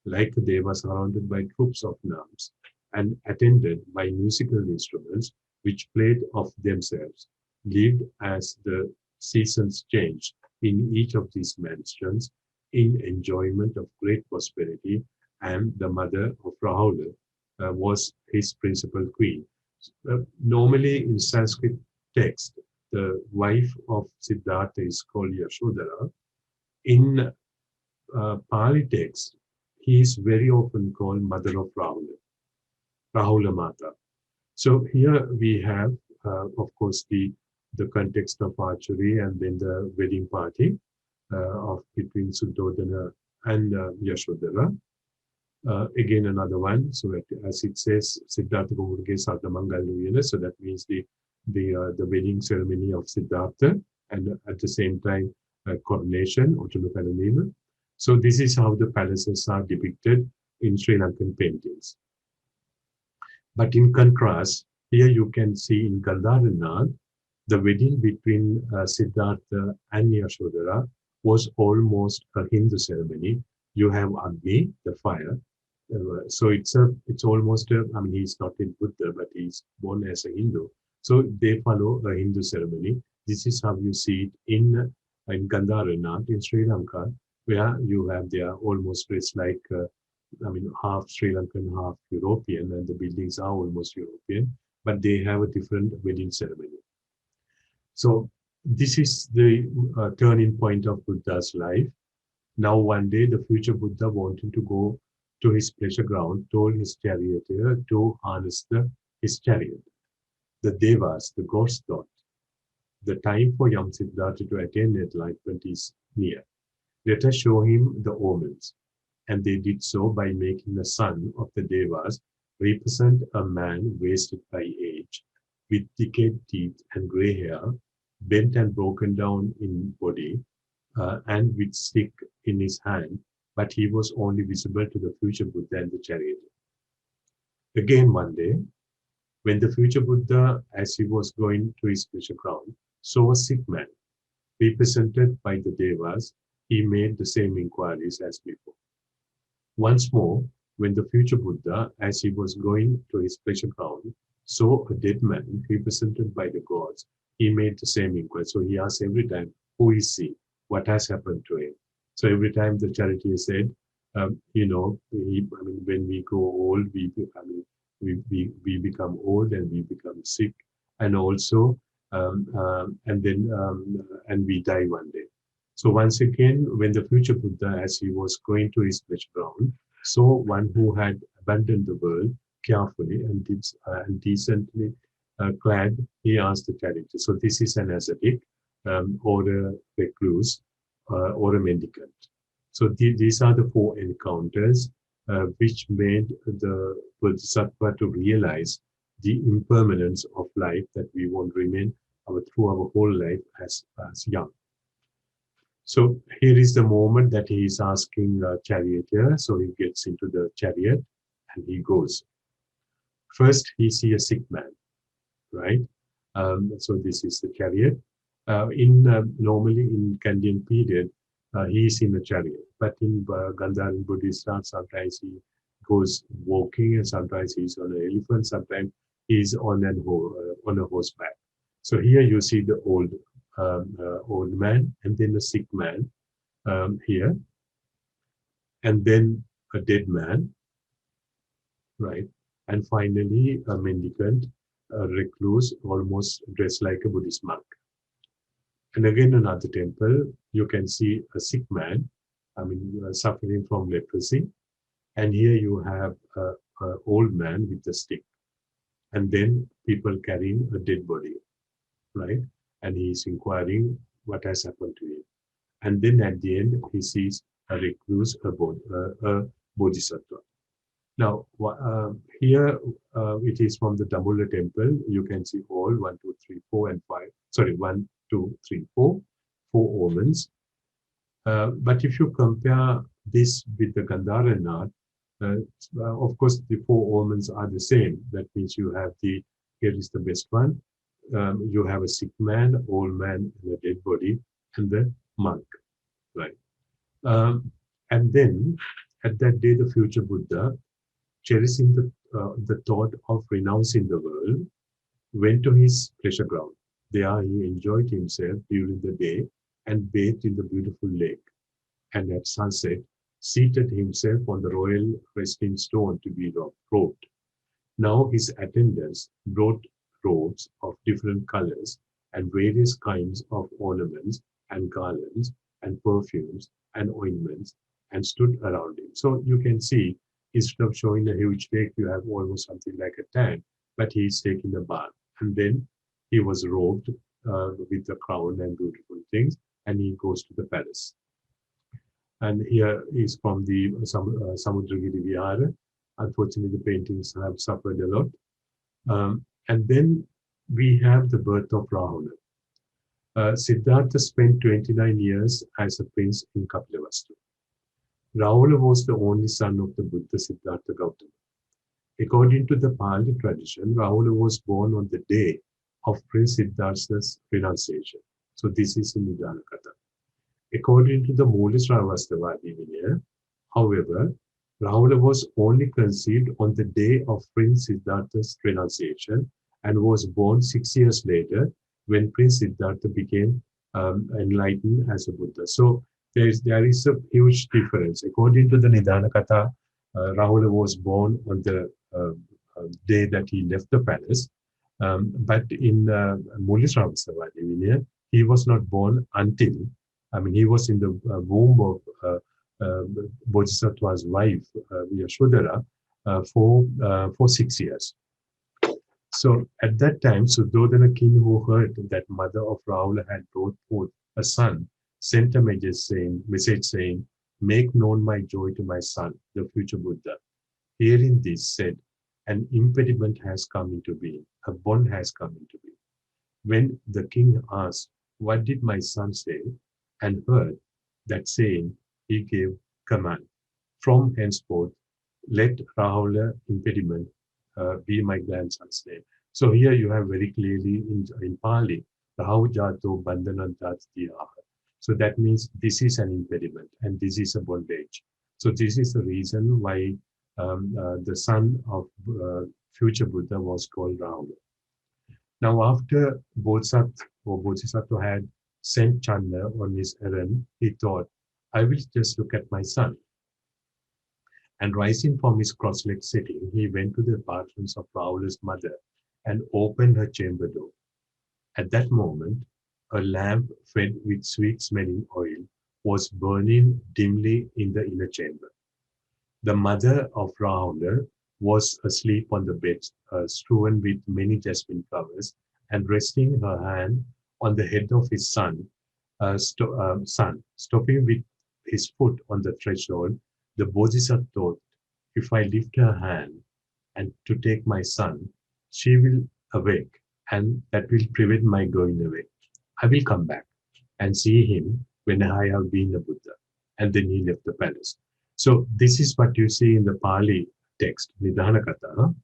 like they were surrounded by troops of nuns and attended by musical instruments which played of themselves, lived as the seasons changed in each of these mansions in enjoyment of great prosperity, and the mother of Rahul was his principal queen. Normally in Sanskrit text, the wife of Siddhartha is called Yashodhara. In Pali text, he is very often called mother of Rahul, Rahula Mata. So here we have, of course, the context of archery and then the wedding party of between Suddhodana and Yashodhara. Again, another one. So as it says, Siddhartha Gomurge Sardamangal, so that means the wedding ceremony of Siddhartha, and at the same time coronation, Ottanukalaneema. So this is how the palaces are depicted in Sri Lankan paintings. But in contrast, here you can see in Gandharan art, the wedding between Siddhartha and Yashodhara was almost a Hindu ceremony. You have Agni, the fire. So it's almost I mean, he's not a Buddha, but he's born as a Hindu. So they follow a Hindu ceremony. This is how you see it in Gandharan art in Sri Lanka, where you have their almost dressed like I mean, half Sri Lankan, half European, and the buildings are almost European, but they have a different wedding ceremony. So this is the turning point of Buddha's life. Now one day the future Buddha, wanting to go to his pleasure ground, told his charioteer to harness his chariot. The Devas, the gods, thought the time for young Siddhartha to attain enlightenment is near. Let us show him the omens. And they did so by making the son of the Devas represent a man wasted by age, with decayed teeth and grey hair, bent and broken down in body, and with stick in his hand, but he was only visible to the future Buddha and the charioteer. Again one day, when the future Buddha, as he was going to his pleasure ground, saw a sick man, represented by the Devas, he made the same inquiries as before. Once more, when the future Buddha, as he was going to his pleasure ground, saw a dead man represented by the gods, he made the same inquiry. So he asked every time, who is he? What has happened to him? So every time the charioteer said, you know, when we grow old, we become old and we become sick, and also, and we die one day. So once again, when the future Buddha, as he was going to his pleasure ground, saw one who had abandoned the world carefully and decently clad, he asked the charioteer. So this is an ascetic, or a recluse, or a mendicant. So these are the 4 encounters which made the Bodhisattva to realize the impermanence of life, that we won't remain through our whole life as young. So here is the moment that he is asking charioteer. So he gets into the chariot and he goes. First, he sees a sick man, right? So this is the chariot. Normally in Kandyan period, he is in a chariot, but in Gandharan Buddhist art, sometimes he goes walking, and sometimes he's on an elephant, sometimes he's on a horseback. So here you see the old man, and then a sick man here, and then a dead man, right? And finally, a mendicant, a recluse, almost dressed like a Buddhist monk. And again, another temple, you can see a sick man, suffering from leprosy. And here you have an old man with a stick. And then people carrying a dead body, right? And he's inquiring what has happened to him. And then at the end, he sees a recluse, a bodhisattva. Now, here it is from the Damula temple. You can see all 1, 2, 3, 4, and 5. Sorry, 1, 2, 3, 4 omens. But if you compare this with the Gandharan art, of course, the 4 omens are the same. That means you have here is the best one. You have a sick man, old man, and a dead body, and the monk, right? And then at that day, the future Buddha, cherishing the thought of renouncing the world, went to his pleasure ground. There he enjoyed himself during the day and bathed in the beautiful lake. And at sunset, seated himself on the royal resting stone to be robed. Now his attendants brought robes of different colors and various kinds of ornaments and garlands and perfumes and ointments and stood around him. So you can see, instead of showing a huge lake, you have almost something like a tank, but he's taking a bath. And then he was robed with the crown and beautiful things, and he goes to the palace. And here is from the Samudragiri Vihara. Unfortunately, the paintings have suffered a lot. And then we have the birth of Rahul. Siddhartha spent 29 years as a prince in Kapilavastu. Rahul was the only son of the Buddha Siddhartha Gautama. According to the Pali tradition, Rahul was born on the day of Prince Siddhartha's renunciation. So this is in Nidana Katha. According to the Mulisravasthavadi Vinaya, however, Rahul was only conceived on the day of Prince Siddhartha's renunciation and was born 6 years later when Prince Siddhartha became enlightened as a Buddha. So there is a huge difference. According to the Nidana Katha, Rahul was born on the day that he left the palace. But in Mulisravasthavadi Vinaya, he was not born until, he was in the womb of Bodhisattva's wife, Yashodhara, for 6 years. So at that time, Suddhodana king, who heard that mother of Rahul had brought forth a son, sent a message saying, "Make known my joy to my son, the future Buddha." Hearing this, said, "An impediment has come into being, a bond has come into being." When the king asked, "What did my son say?" and heard that saying, he gave command, "From henceforth, let Rahula impediment be my grandson's name." So here you have very clearly in Pali, Rahu Jato Bandhanantat Diyaha. So that means this is an impediment and this is a bondage. So this is the reason why the son of future Buddha was called Rahula. Now after Bodhisattva had sent Chanda on his errand, he thought, "I will just look at my son." And rising from his cross-legged sitting, he went to the bathrooms of Rahula's mother and opened her chamber door. At that moment, a lamp fed with sweet-smelling oil was burning dimly in the inner chamber. The mother of Rahula was asleep on the bed, strewn with many jasmine flowers, and resting her hand on the head of his son, stopping with his foot on the threshold. The Bodhisattva thought, "If I lift her hand and to take my son, she will awake, and that will prevent my going away. I will come back and see him when I have been a Buddha. And then he left the palace. So this is what you see in the Pali text, Nidhana Katha.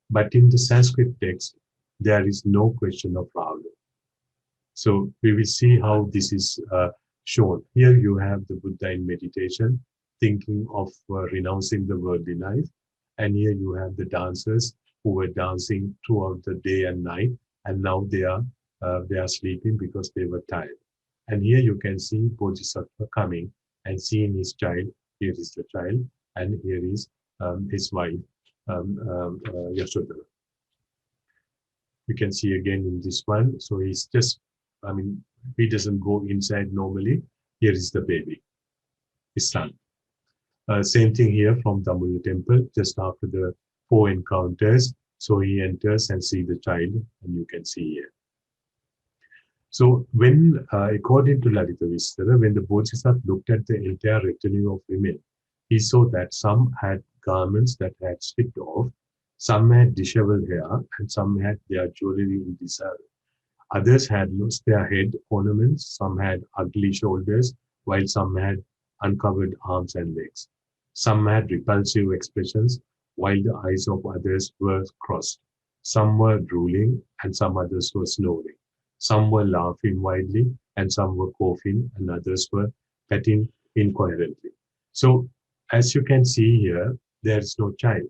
But in the Sanskrit text, there is no question of Rahul. So we will see how this is shown. Here you have the Buddha in meditation, thinking of renouncing the worldly life. And here you have the dancers who were dancing throughout the day and night. And now they are sleeping because they were tired. And here you can see Bodhisattva coming and seeing his child. Here is the child, and here is his wife, Yashodhara. You can see again in this one. So he's just, he doesn't go inside normally. Here is the baby, his son. Same thing here from Damula temple, just after the 4 encounters. So he enters and sees the child, and you can see here. So when, according to Lalita Vistara, when the Bodhisattva looked at the entire retinue of women, he saw that some had garments that had slipped off, some had disheveled hair, and some had their jewelry in disarray. Others had lost their head ornaments, some had ugly shoulders, while some had uncovered arms and legs. Some had repulsive expressions, while the eyes of others were crossed. Some were drooling, and some others were snoring. Some were laughing wildly, and some were coughing, and others were petting incoherently. So, as you can see here, there is no child,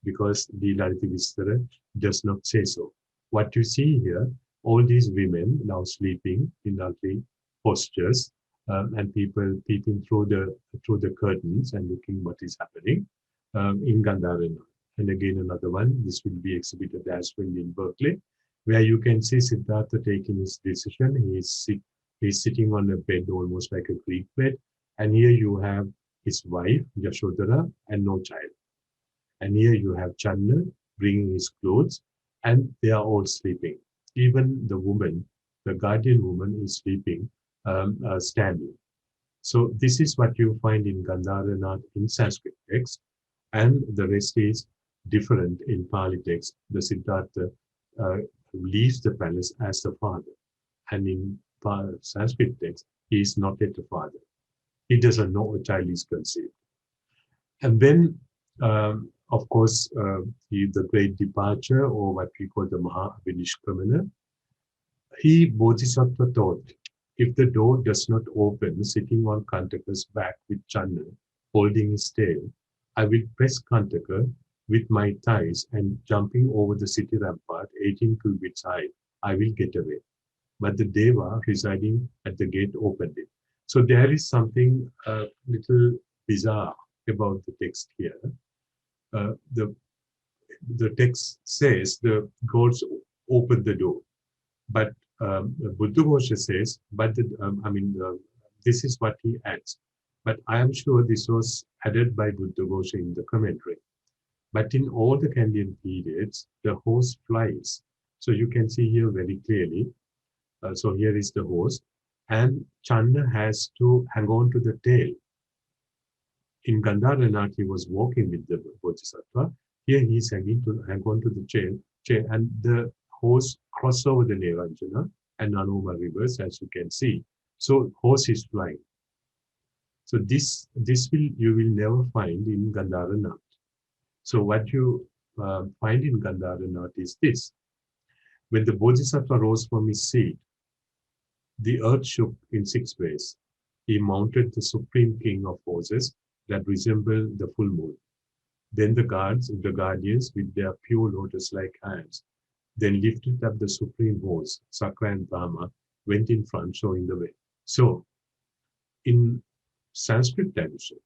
because the Lalita Vistara does not say so. What you see here, all these women now sleeping in ugly postures, and people peeping through the curtains and looking what is happening in Gandharana. And again, another one, this will be exhibited as well in Berkeley, where you can see Siddhartha taking his decision. He's sitting on a bed almost like a Greek bed. And here you have his wife, Yashodhara, and no child. And here you have Channa bringing his clothes, and they are all sleeping. Even the woman, the guardian woman, is sleeping, standing. So this is what you find in Gandharana in Sanskrit text, and the rest is different in Pali text. The Siddhartha leaves the palace as the father, and in Sanskrit text, he is not yet a father. He doesn't know a child is conceived. And then, of course, the great departure, or what we call the Mahavinishkramana, he, Bodhisattva, thought, if the door does not open, sitting on Kantaka's back with Channa, holding his tail, I will press Kantaka with my thighs, and jumping over the city rampart, 18 cubits high, I will get away. But the Deva residing at the gate opened it. So there is something a little bizarre about the text here. The text says the gods opened the door, but Buddha says, but this is what he adds. But I am sure this was added by Buddha Ghosha in the commentary. But in all the Kandyan periods, the horse flies. So you can see here very clearly. So here is the horse, and Channa has to hang on to the tail. In Gandharana, he was walking with the Bodhisattva. Here he is hang on to the chain, and the horse cross over the Neranjana and Nanoma rivers, as you can see. So horse is flying. So this you will never find in Gandharana. So what you find in Gandharana is this. When the Bodhisattva rose from his seat, the earth shook in 6 ways. He mounted the supreme king of forces that resembled the full moon. Then the guardians with their pure lotus-like hands, then lifted up the supreme horse, Sakra and Brahma, went in front, showing the way. So, in Sanskrit tradition,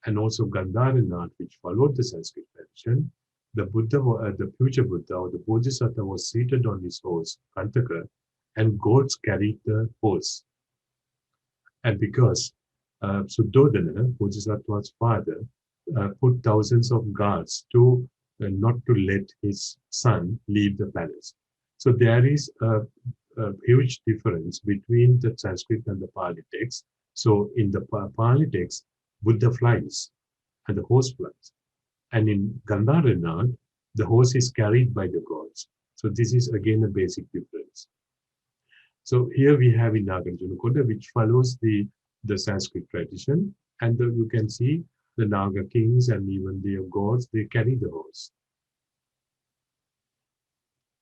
and also Gandharana, which followed the Sanskrit tradition, the Buddha, the future Buddha, or the Bodhisattva, was seated on his horse, Kantaka, and goats carried the horse. And because Suddhodana, Bodhisattva's father, put thousands of guards to not to let his son leave the palace. So there is a huge difference between the Sanskrit and the Pali text. So in the Pali text, Buddha flies and the horse flies. And in Gandharana, the horse is carried by the gods. So this is again a basic difference. So here we have in Nagarjuna Koda, which follows the Sanskrit tradition, and you can see the Naga kings and even their gods, they carry the horse.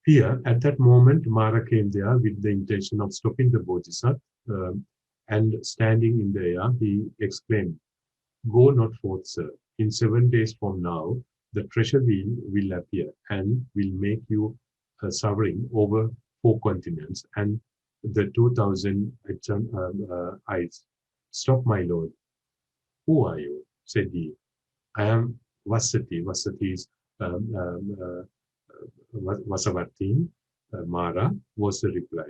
Here, at that moment, Mara came there with the intention of stopping the Bodhisattva, and standing in the air, he exclaimed, "Go not forth, sir. In 7 days from now, the treasure wheel will appear and will make you sovereign over 4 continents and the 2,000 eyes. Stop, my lord. Who are you?" said he. "I am Vasati." Vasati is Vasavati. Mara was the reply.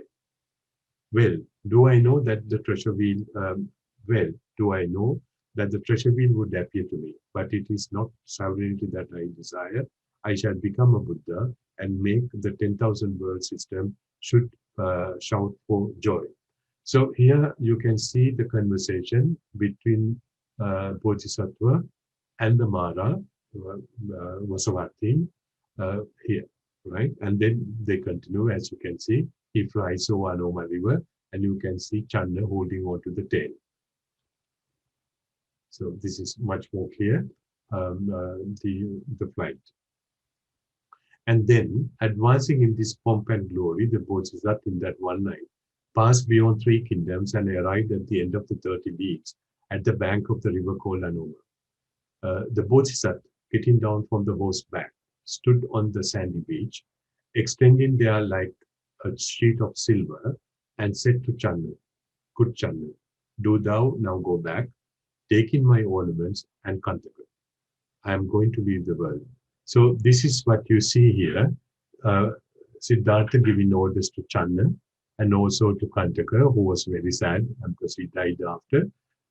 Well, do I know that the treasure wheel? Well, do I know that the treasure wheel would appear to me? But it is not sovereignty that I desire. I shall become a Buddha and make the 10,000 world system should shout for joy. So here you can see the conversation between Bodhisattva and the Mara, Vasavati, here, right? And then they continue, as you can see. He flies over Anoma River, and you can see Channa holding on to the tail. So this is much more clear, the flight. And then, advancing in this pomp and glory, the Bodhisattva in that one night passed beyond 3 kingdoms and arrived at the end of the 30 leagues at the bank of the river called Anoma. The Bodhisattva, getting down from the horse back, stood on the sandy beach, extending there like a sheet of silver, and said to Channa, "Good Channa, do thou now go back, take in my ornaments and Kantaka. I am going to leave the world." So this is what you see here. Siddhartha giving orders to Channa and also to Kantaka, who was very sad because he died after,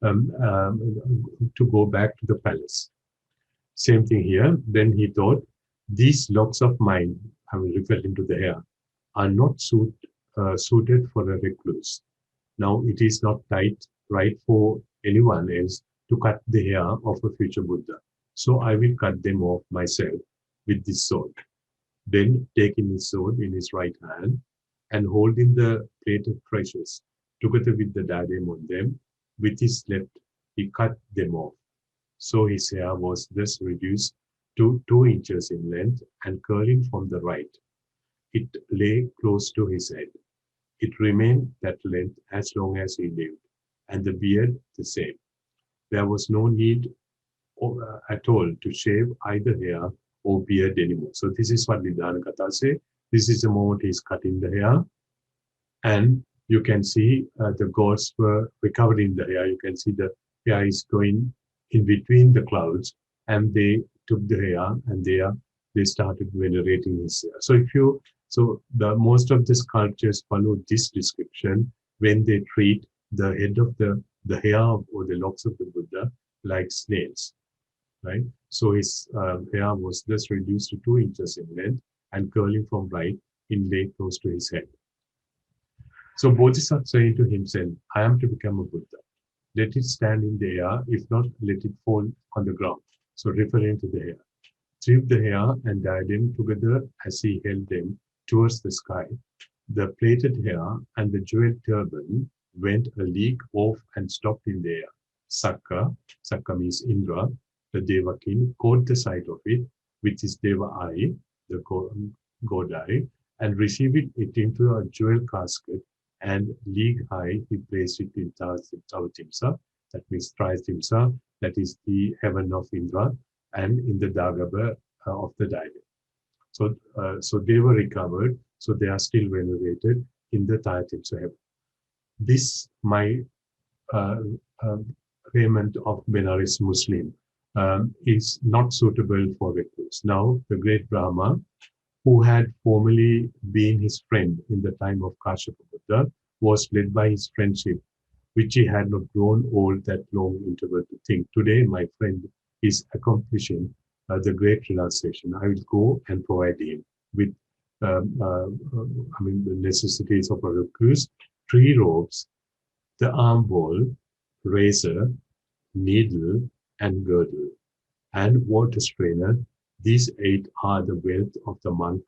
to go back to the palace. Same thing here. Then he thought, these locks of mine, I will refer to the hair, are not suited for a recluse. Now it is not right for anyone else to cut the hair of a future Buddha. So I will cut them off myself with this sword. Then taking his sword in his right hand and holding the plate of treasures together with the diadem on them, with his left he cut them off. So his hair was thus reduced to 2 inches in length and curling from the right. It lay close to his head. It remained that length as long as he lived, and the beard the same. There was no need at all to shave either hair or beard anymore. So this is what Nidana Katha say. This is the moment he's cutting the hair, and you can see the gods were recovering the hair. You can see the hair is going in between the clouds, and they took the hair and they started venerating his hair. So most of the sculptures follow this description when they treat the head of the hair or the locks of the Buddha like snails, right? So his hair was thus reduced to 2 inches in length and curling from right in lay close to his head. So Bodhisattva saying to himself, "I am to become a Buddha. Let it stand in the air, if not, let it fall on the ground." So referring to the hair. Threw the hair and diadem together as he held them towards the sky. The plaited hair and the jeweled turban went a league off and stopped in the air. Sakka means Indra, the Deva king, caught the sight of it with his Deva eye, the god eye, and received it into a jewel casket, and league high he placed it in Tavatimsa, that means Tritimsa, that is the heaven of Indra, and in the Dagaba of the diadem. So they were recovered, so they are still venerated in the Tritimsa heaven. This, my raiment of Benares Muslim, is not suitable for recluse. Now, the great Brahma, who had formerly been his friend in the time of Kashyapa Buddha, was led by his friendship, which he had not grown old that long interval to think. Today, my friend is accomplishing the great relaxation. I will go and provide him with the necessities of a recluse: 3 robes, the arm ball, razor, needle, and girdle, and water strainer. These 8 are the wealth of the monk,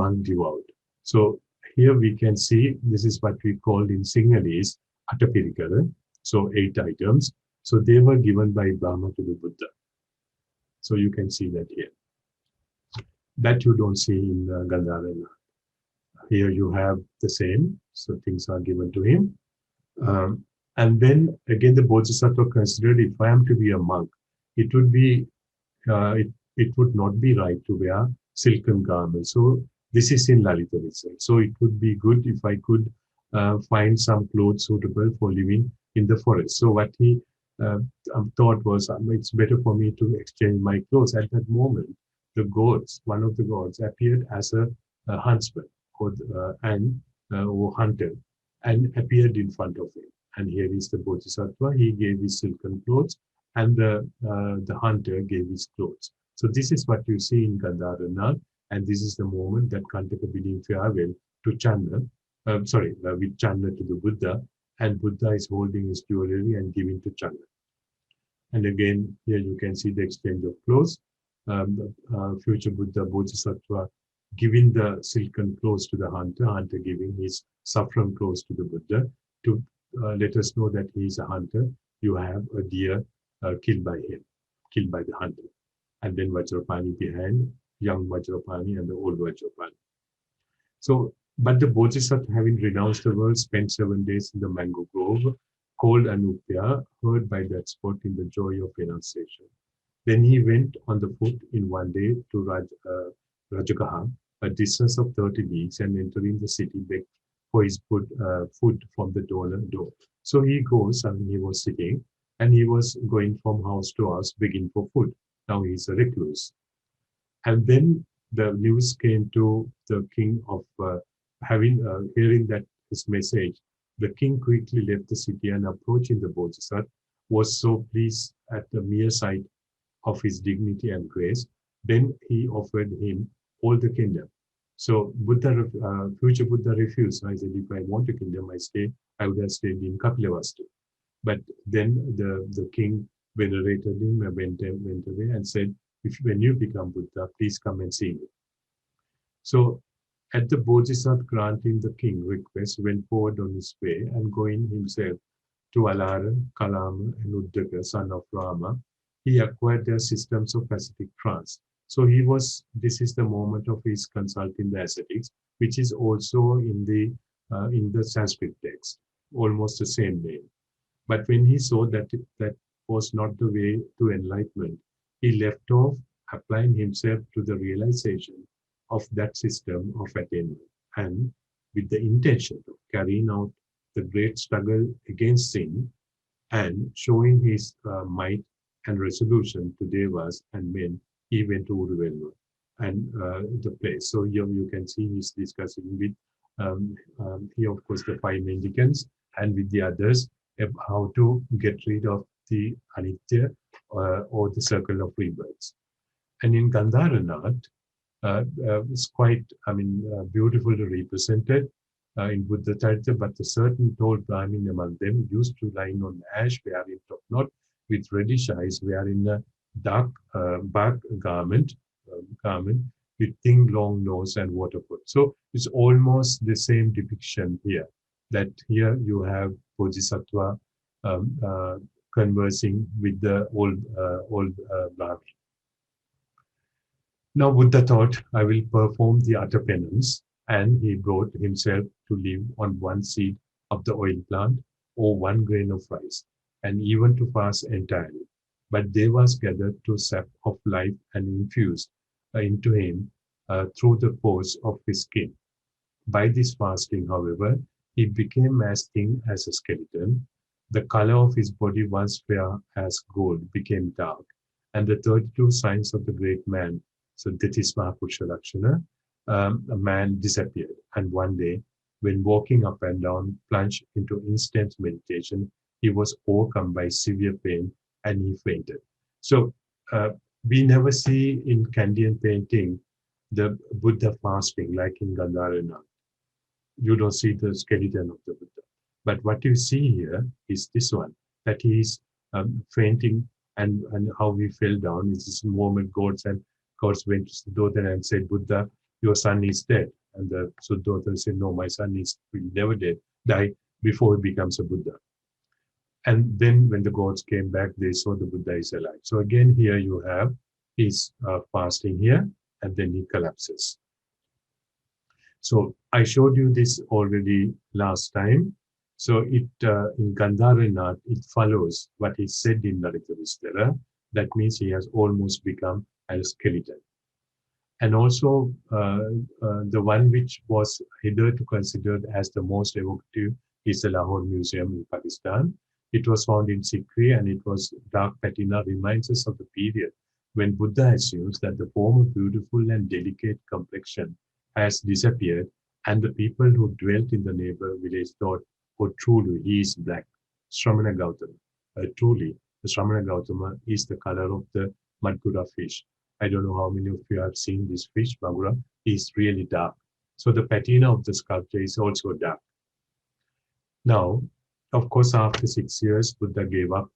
monk devout. So here we can see this is what we called in Sinhalese Atapirikara, so 8 items. So they were given by Brahma to the Buddha. So you can see that here. That you don't see in Gandharana. Here you have the same, so things are given to him. And then again, the Bodhisattva considered, if I am to be a monk, it would be, it would not be right to wear silken garments. So this is in Lalita itself. So it would be good if I could find some clothes suitable for living in the forest. So what he thought was, it's better for me to exchange my clothes. At that moment, the gods, one of the gods, appeared as a huntsman or hunter, and appeared in front of him. And here is the Bodhisattva. He gave his silken clothes, and the hunter gave his clothes. So this is what you see in Gandharana, and this is the moment that Kantaka bidding farewell to Channa, with Channa to the Buddha, and Buddha is holding his jewelry and giving to Channa. And again, here you can see the exchange of clothes. Future Buddha Bodhisattva giving the silken clothes to the hunter, hunter giving his saffron clothes to the Buddha to let us know that he is a hunter. You have a deer killed by him, killed by the hunter. And then Vajrapani behind, young Vajrapani and the old Vajrapani. So, but the Bodhisattva, having renounced the world, spent 7 days in the mango grove, called Anupya, heard by that spot in the joy of renunciation. Then he went on the foot in one day to Rajagaha, a distance of 30 leagues, and entering the city, begged for his food from the door. So he goes, and he was sitting, and he was going from house to house begging for food. Now he is a recluse. And then the news came to the king of hearing that his message. The king quickly left the city and approaching the Bodhisattva was so pleased at the mere sight of his dignity and grace. Then he offered him all the kingdom. So future Buddha refused. I said, if I want a kingdom, I would have stayed in Kapilavastu. But then the king venerated him and went away and said, when you become Buddha, please come and see me. So at the Bodhisattva granting the king request, went forward on his way and going himself to Alara, Kalama, and Uddaka, son of Rama, he acquired their systems of ascetic trance. So this is the moment of his consulting the ascetics, which is also in the Sanskrit text, almost the same name. But when he saw that that was not the way to enlightenment, he left off applying himself to the realization of that system of attainment, and with the intention of carrying out the great struggle against sin and showing his might and resolution to devas and men, he went to Uruvelma and the place. So here you can see he's discussing with here, of course, the 5 mendicants and with the others how to get rid of the anitya or the circle of rebirths. And in Gandharana, it's quite, beautifully represented in Buddha Charita, but a certain tall Brahmin among them used to lie on ash, wearing top-knot with reddish eyes, wearing a dark bark garment with thin, long nose and waterfall. So it's almost the same depiction here, that here you have Bodhisattva conversing with the old Brahmin. Now Buddha thought, I will perform the utter penance, and he brought himself to live on 1 seed of the oil plant or 1 grain of rice, and even to fast entirely. But Devas gathered to sap of life and infused into him through the pores of his skin. By this fasting, however, he became as thin as a skeleton. The color of his body, once fair as gold, became dark, and the 32 signs of the great man, so that is Mahapurusha Lakshana, a man disappeared. And one day, when walking up and down, plunged into instant meditation, he was overcome by severe pain and he fainted. So we never see in Kandyan painting the Buddha fasting like in Gandharana. You don't see the skeleton of the Buddha. But what you see here is this one, that he is fainting and how he fell down. It's this moment gods went to Suddhodana and said, Buddha, your son is dead. And the daughter said, no, my son will never die before he becomes a Buddha. And then when the gods came back, they saw the Buddha is alive. So again, here you have he's fasting here, and then he collapses. So I showed you this already last time. So it in Gandharanath, it follows what he said in Naritavistara. That means he has almost become a skeleton. And also the one which was hitherto considered as the most evocative is the Lahore Museum in Pakistan. It was found in Sikri, and it was dark patina, reminds us of the period when Buddha assumes that the form of beautiful and delicate complexion has disappeared, and the people who dwelt in the neighbor village thought, oh, truly, he is black. Shramana Gautama. Truly, the Shramana Gautama is the color of the Madgura fish. I don't know how many of you have seen this fish, Magura. It's really dark. So the patina of the sculpture is also dark. Now, of course, after 6 years, Buddha gave up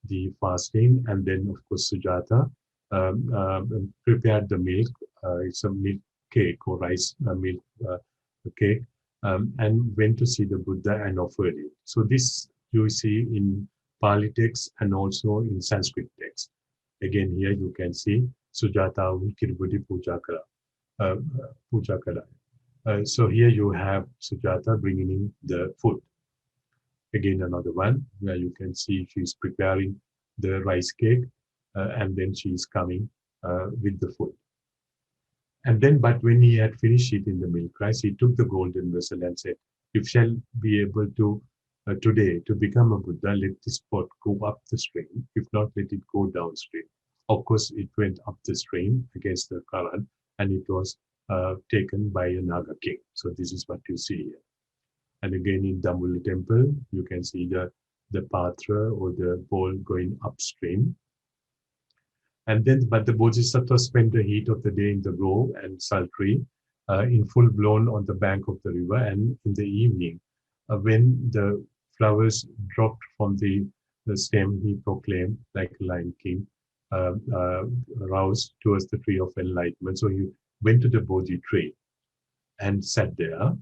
the fasting, and then, of course, Sujata prepared the milk. It's a milk cake or rice milk cake, and went to see the Buddha and offered it. So this you see in Pali text and also in Sanskrit text. Again, here you can see Sujata Kiribudi Puja Kara. So here you have Sujata bringing in the food. Again, another one where you can see she's preparing the rice cake, and then she's coming with the food. And then, but when he had finished eating the milk rice, he took the golden vessel and said, "You shall be able to today to become a Buddha, let this pot go up the stream. If not, let it go downstream." Of course, it went up the stream against the current, and it was taken by a Naga king. So this is what you see here. And again, in Dambulla temple, you can see the patra or the bowl going upstream. And then, but the Bodhisattva spent the heat of the day in the grove and sultry, in full blown on the bank of the river. And in the evening, when the flowers dropped from the stem, he proclaimed, like a Lion King, roused towards the tree of enlightenment. So he went to the Bodhi tree and sat there.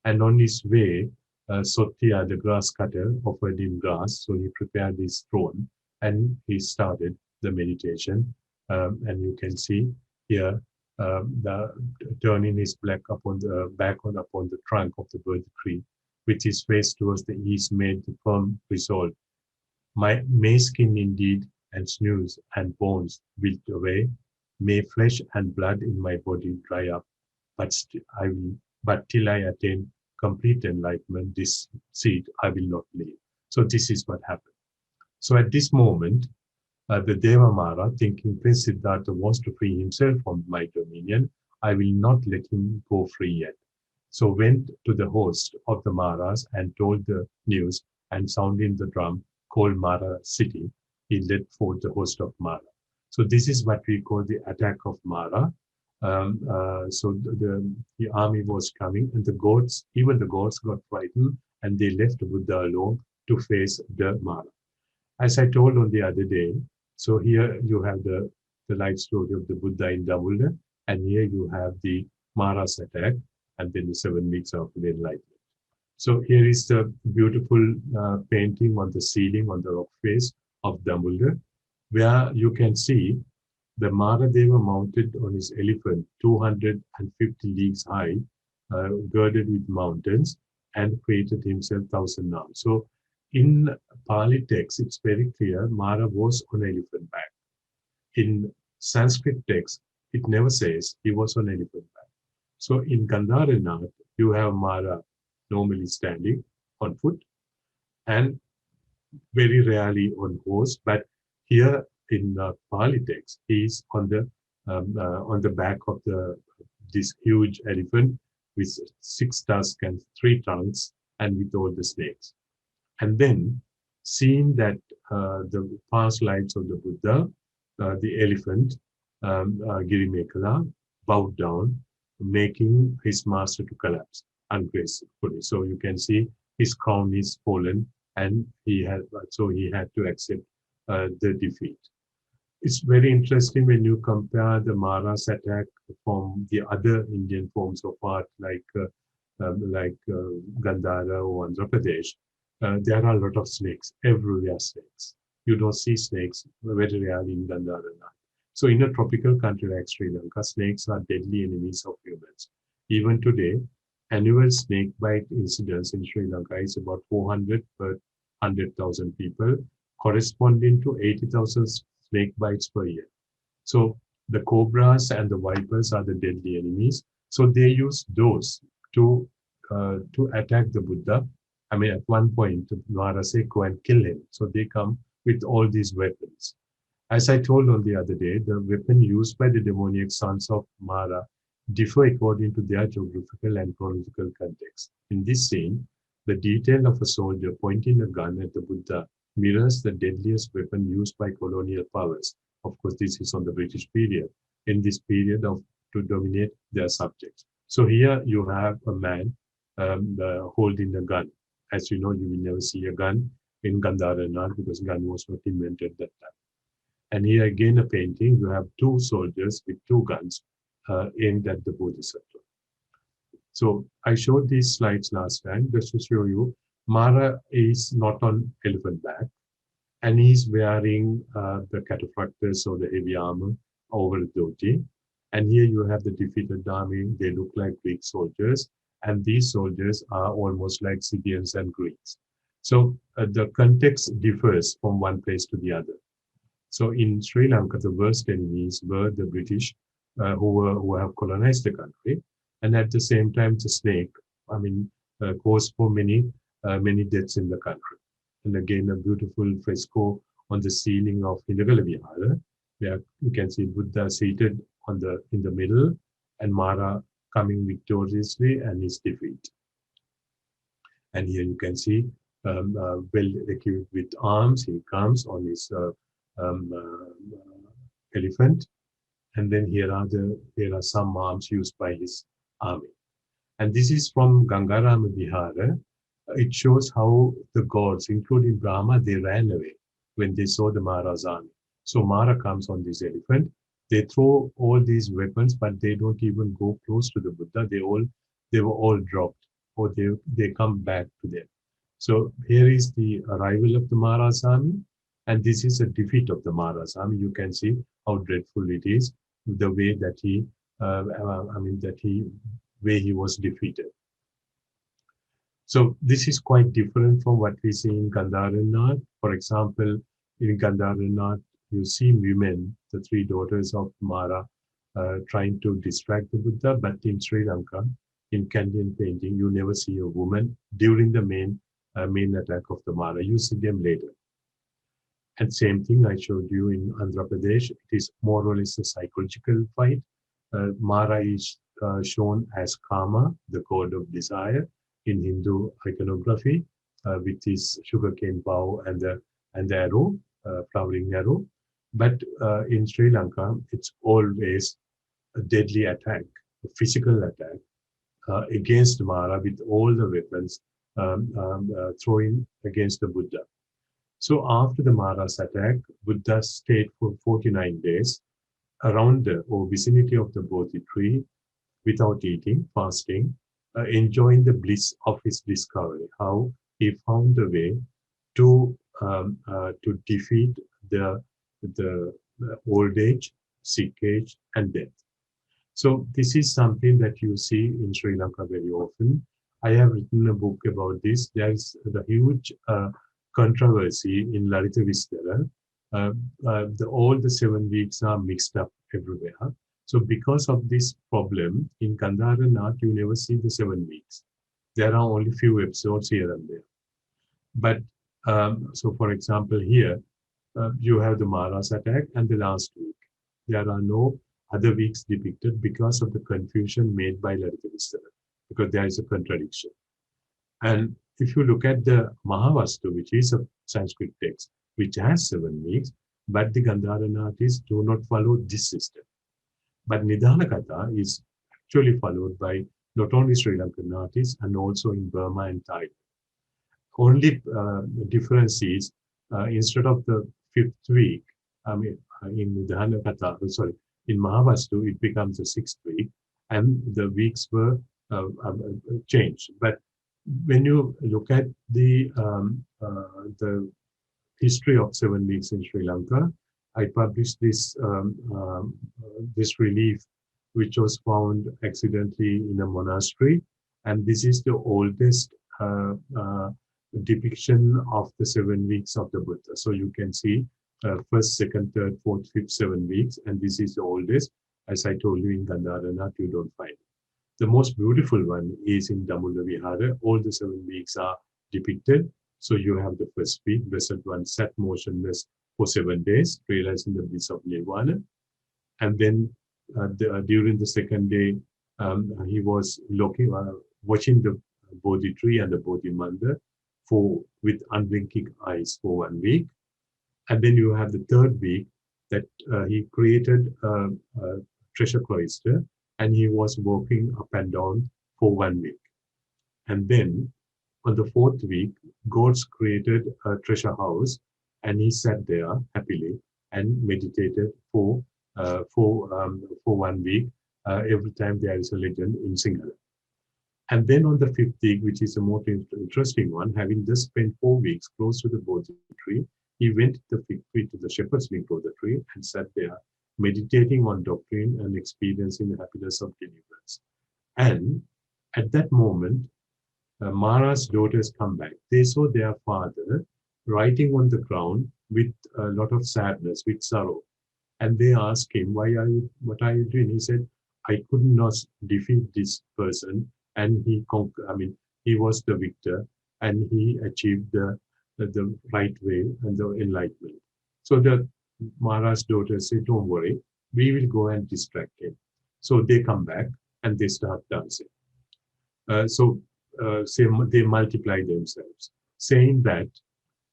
And on his way, Sotya, the grass cutter, offered him grass. So he prepared his throne and he started the meditation. And you can see here the turning his back upon the trunk of the bird tree, with his face towards the east, made the firm resolve. May skin indeed and sinews and bones wilt away, may flesh and blood in my body dry up, but till I attain complete enlightenment, this seed I will not leave. So this is what happened. So at this moment, the Deva Mara, thinking Prince Siddhartha wants to free himself from my dominion, I will not let him go free yet. So went to the host of the Maras and told the news, and sounding the drum, called Mara city, he led forth the host of Mara. So this is what we call the attack of Mara. So the army was coming, and even the gods got frightened, and they left Buddha alone to face the Mara. As I told on the other day, so here you have the life story of the Buddha in Dambulla, and here you have the Mara's attack, and then the 7 weeks of the enlightenment. So here is the beautiful painting on the ceiling on the rock face of Dambulla, where you can see the Maradeva mounted on his elephant, 250 leagues high, girded with mountains, and created himself 1,000 arms. So in Pali text, it's very clear Mara was on elephant back. In Sanskrit text, it never says he was on elephant back. So in Gandharanath, you have Mara normally standing on foot, and very rarely on horse. But here in Pali text, he is on the back of this huge elephant with 6 tusks and 3 trunks, and with all the snakes. And then, seeing that the past lives of the Buddha, the elephant, Girimekala, bowed down, making his master to collapse ungracefully. So you can see his crown is fallen, and he had to accept the defeat. it's very interesting when you compare the Maharasam attack from the other Indian forms of art like Gandhara or Andhra Pradesh. There are a lot of snakes, everywhere snakes. You don't see snakes very rarely in Gandhara. So in a tropical country like Sri Lanka, snakes are deadly enemies of humans. Even today, annual snake bite incidence in Sri Lanka is about 400 per 100,000 people, corresponding to 80,000 snake bites per year. So the cobras and the vipers are the deadly enemies. So they use those to attack the Buddha. I mean, at one point, Maharasam go and kill him. So they come with all these weapons. As I told on the other day, the weapon used by the demoniac sons of Mara differ according to their geographical and chronological context. In this scene, the detail of a soldier pointing a gun at the Buddha mirrors the deadliest weapon used by colonial powers. Of course, this is on the British period, in this period to dominate their subjects. So here you have a man holding a gun. As you know, you will never see a gun in Gandhara because gun was not invented at that time. And here again a painting, you have two soldiers with two guns aimed at the Bodhisattva. So I showed these slides last time just to show you Mara is not on elephant back and he's wearing the cataphractus or the heavy armor over the dhoti. And here you have the defeated army. They look like Greek soldiers, and these soldiers are almost like Scythians and Greeks. So the context differs from one place to the other. So in Sri Lanka, the worst enemies were the British who have colonized the country. And at the same time, the snake, caused for many deaths in the country. And again, a beautiful fresco on the ceiling of Hindagala Vihara, where you can see Buddha seated in the middle and Mara coming victoriously and his defeat. And here you can see well equipped with arms, he comes on his elephant, and then here are some arms used by his army. And this is from Gangarama Vihara. It shows how the gods, including Brahma, they ran away when they saw the Mara's army. So Mara comes on this elephant. They throw all these weapons, but they don't even go close to the Buddha. They were all dropped, or they come back to them. So here is the arrival of the Mara's army, and this is a defeat of the Mara's army. You can see how dreadful it is, the way that he was defeated. So this is quite different from what we see in Gandhara. For example, in Gandhara, you see women, the three daughters of Mara, trying to distract the Buddha. But in Sri Lanka, in Kandyan painting, you never see a woman during the main attack of the Mara. You see them later. And same thing I showed you in Andhra Pradesh. It is more or less a psychological fight. Mara is shown as Kama, the god of desire, in Hindu iconography, with his sugarcane bow and the arrow, flowering arrow. But in Sri Lanka, it's always a deadly attack, a physical attack against Mara with all the weapons throwing against the Buddha. So after the Mara's attack, Buddha stayed for 49 days around or vicinity of the Bodhi tree without eating, fasting, enjoying the bliss of his discovery, how he found a way to defeat the old age, sick age, and death. So this is something that you see in Sri Lanka very often. I have written a book about this. There is the huge controversy in Lalita Vistara. All the 7 weeks are mixed up everywhere. So because of this problem, in Gandhara Nath, you never see the 7 weeks. There are only few episodes here and there. But so for example, here, you have the Mara's attack and the last week. There are no other weeks depicted because of the confusion made by Lalita Vistara, because there is a contradiction. And if you look at the Mahavastu, which is a Sanskrit text, which has 7 weeks, but the Gandhara Nathis do not follow this system. But Nidhana Katha is actually followed by not only Sri Lankan Nathis and also in Burma and Thailand. Only difference is instead of the 5th week, in Nidhana Katha, in Mahavastu, it becomes the 6th week, and the weeks were changed. But when you look at the history of 7 weeks in Sri Lanka, I published this this relief, which was found accidentally in a monastery, and this is the oldest depiction of the 7 weeks of the Buddha. So you can see 1st, 2nd, 3rd, 4th, 5th, 7 weeks, and this is the oldest. As I told you, in Gandharanath, you don't find it. The most beautiful one is in Damula Vihara. All the 7 weeks are depicted. So you have the first week, Blessed One sat motionless for 7 days, realizing the bliss of Nirvana. And then during the 2nd day, he was looking, watching the Bodhi tree and the Bodhi Mandir with unblinking eyes for 1 week. And then you have the 3rd week that he created a treasure cloister, and he was walking up and down for 1 week. And then on the 4th week, gods created a treasure house, and he sat there happily and meditated for 1 week. Every time there is a legend in Sinhala. And then on the 5th week, which is a more interesting one, having just spent 4 weeks close to the Bodhi tree, he went the 5th week to the shepherd's link of the tree and sat there, meditating on doctrine and experiencing the happiness of deliverance. And at that moment, Mara's daughters come back. They saw their father writing on the ground with a lot of sadness, with sorrow. And they asked him, what are you doing? He said, I could not defeat this person, and he was the victor, and he achieved the right way and the enlightenment. So the Mara's daughters say, don't worry, we will go and distract him. So they come back and they start dancing. They multiply themselves, saying that,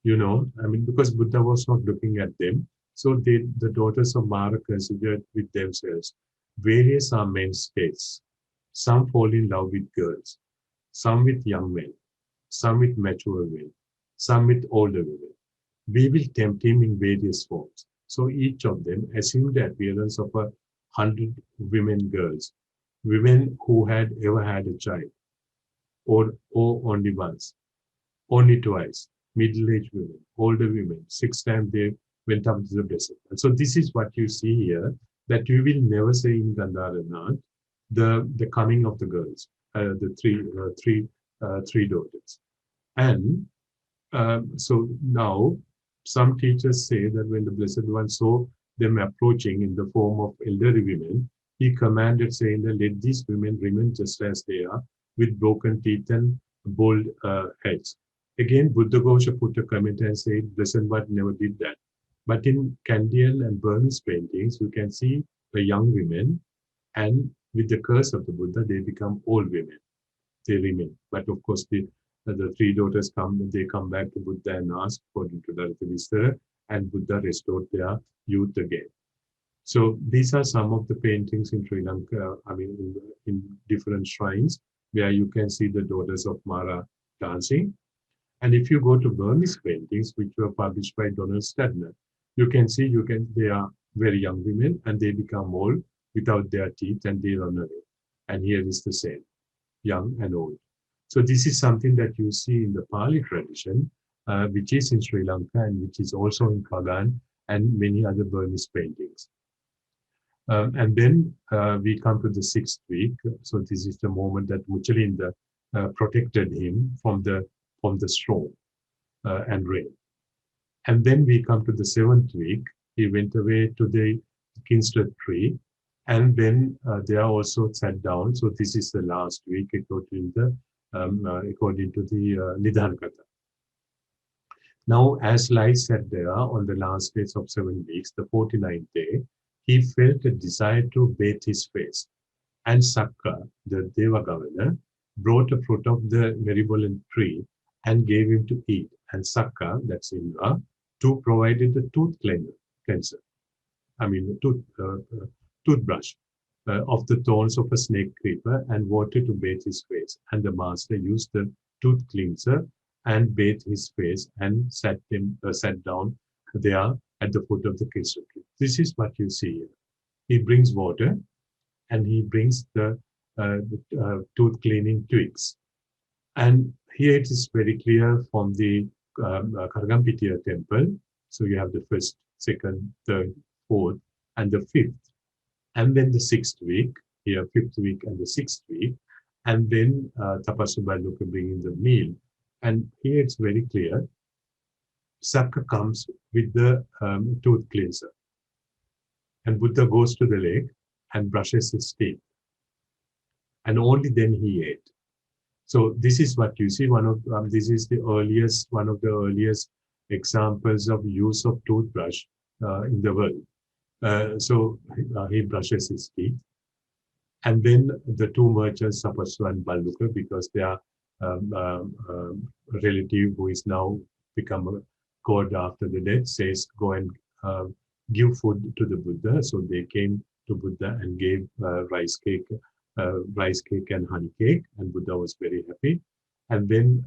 because Buddha was not looking at them, so the daughters of Mara considered with themselves, various are men's tastes. Some fall in love with girls, some with young men, some with mature men, some with older women. We will tempt him in various forms. So each of them assumed the appearance of 100 girls, women who had ever had a child, or only once, only twice, middle-aged women, older women, 6 times they went up to the desert. And so this is what you see here, that you will never say in Gandharanath, the coming of the girls, the three daughters. And so now some teachers say that when the Blessed One saw them approaching in the form of elderly women, he commanded, saying that let these women remain just as they are, with broken teeth and bald heads. Again, Buddha Ghosha put a comment and said, Blessed One never did that. But in Kandyan and Burmese paintings, you can see the young women, and with the curse of the Buddha, they become old women. They remain. But of course, the 3 daughters come back to Buddha and ask for Vistara, and Buddha restored their youth again. So these are some of the paintings in Sri Lanka, in different shrines, where you can see the daughters of Mara dancing. And if you go to Burmese paintings, which were published by Donald Stadner, you can see they are very young women, and they become old without their teeth, and they run away. And here is the same, young and old. So this is something that you see in the Pali tradition, which is in Sri Lanka, and which is also in Kagan and many other Burmese paintings. And then we come to the 6th week. So this is the moment that Muchalinda protected him from the storm and rain. And then we come to the 7th week. He went away to the Kingston tree, and then they are also sat down. So this is the last week according to the Nidhana Katha. Now, as Lai sat there on the last days of 7 weeks, the 49th day, he felt a desire to bathe his face. And Sakka, the Deva governor, brought a fruit of the Maribolan tree and gave him to eat. And Sakka, that's Indra, too provided a tooth cleanser. Toothbrush of the thorns of a snake creeper and water to bathe his face. And the master used the tooth cleanser and bathed his face and sat down there at the foot of the Kingston tree. this is what you see here. He brings water and he brings the tooth cleaning twigs. And here it is very clear from the Karagampitiya temple. So you have the first, second, third, fourth, and the fifth. And then the sixth week, here fifth week and the sixth week. And then Tapasuballuka bringing the meal. And here it's very clear, Sakka comes with the tooth cleanser. And Buddha goes to the lake and brushes his teeth. And only then he ate. So this is what you see. This is one of the earliest examples of use of toothbrush in the world. So he brushes his teeth. And then the two merchants, Sapasu and Balluka, because they are relative who is now become a god after the death, says, go and give food to the Buddha. So they came to Buddha and gave rice cake and honey cake, and Buddha was very happy. And then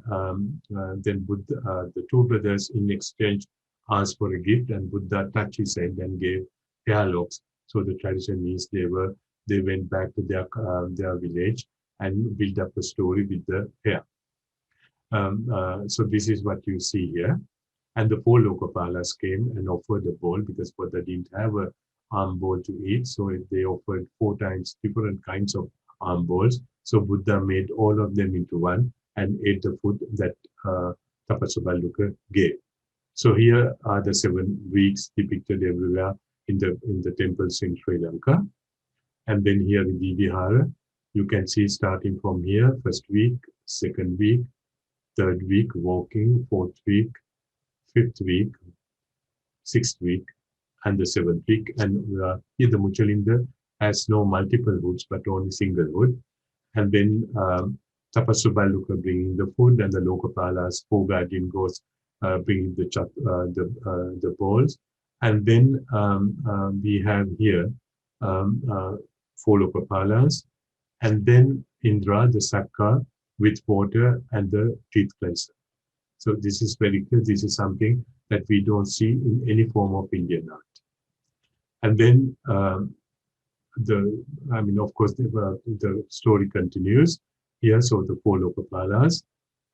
Buddha, the two brothers in exchange asked for a gift, and Buddha touched his head and gave hair locks. So the tradition is they went back to their village and built up a story with the hair. So this is what you see here. And the four Lokapalas came and offered a bowl because Buddha didn't have a alm bowl to eat. So they offered 4 times different kinds of alm bowls. So Buddha made all of them into one and ate the food that Tapasuballuka gave. So here are the 7 weeks depicted everywhere in the temples in Sri Lanka. And then here in the Vihara, you can see starting from here, first week, second week, third week, walking, fourth week, fifth week, sixth week, and the 7th week. And here the Muchalinda has no multiple hoods, but only single hood. And then Tapasuballuka bringing the food, and the Lokapalas, 4 guardian ghosts bringing the bowls. And then we have here 4 Lokapalas, and then Indra, the Sakka, with water and the teeth cleanser. So this is very clear. This is something that we don't see in any form of Indian art. And then of course, the story continues here. So the 4 Lokapalas,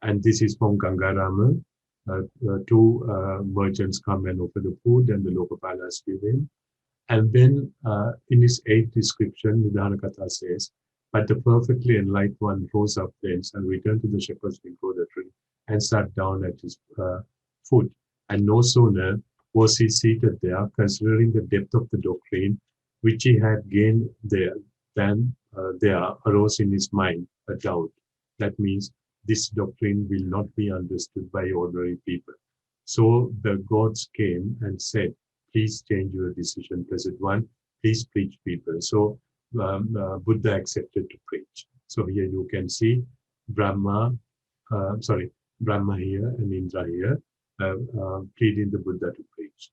and this is from Gangarama. 2 merchants come and offer the food, and the Lokapalas give in. And then in his 8th description, Nidhanakatha says, but the perfectly enlightened one rose up thence and returned to the shepherd's tree and sat down at his foot. And no sooner was he seated there, considering the depth of the doctrine which he had gained there, than there arose in his mind a doubt. That means this doctrine will not be understood by ordinary people. So the gods came and said, please change your decision, Blessed One. Please preach people. So Buddha accepted to preach. So here you can see Brahma here and Indra here pleading the Buddha to preach.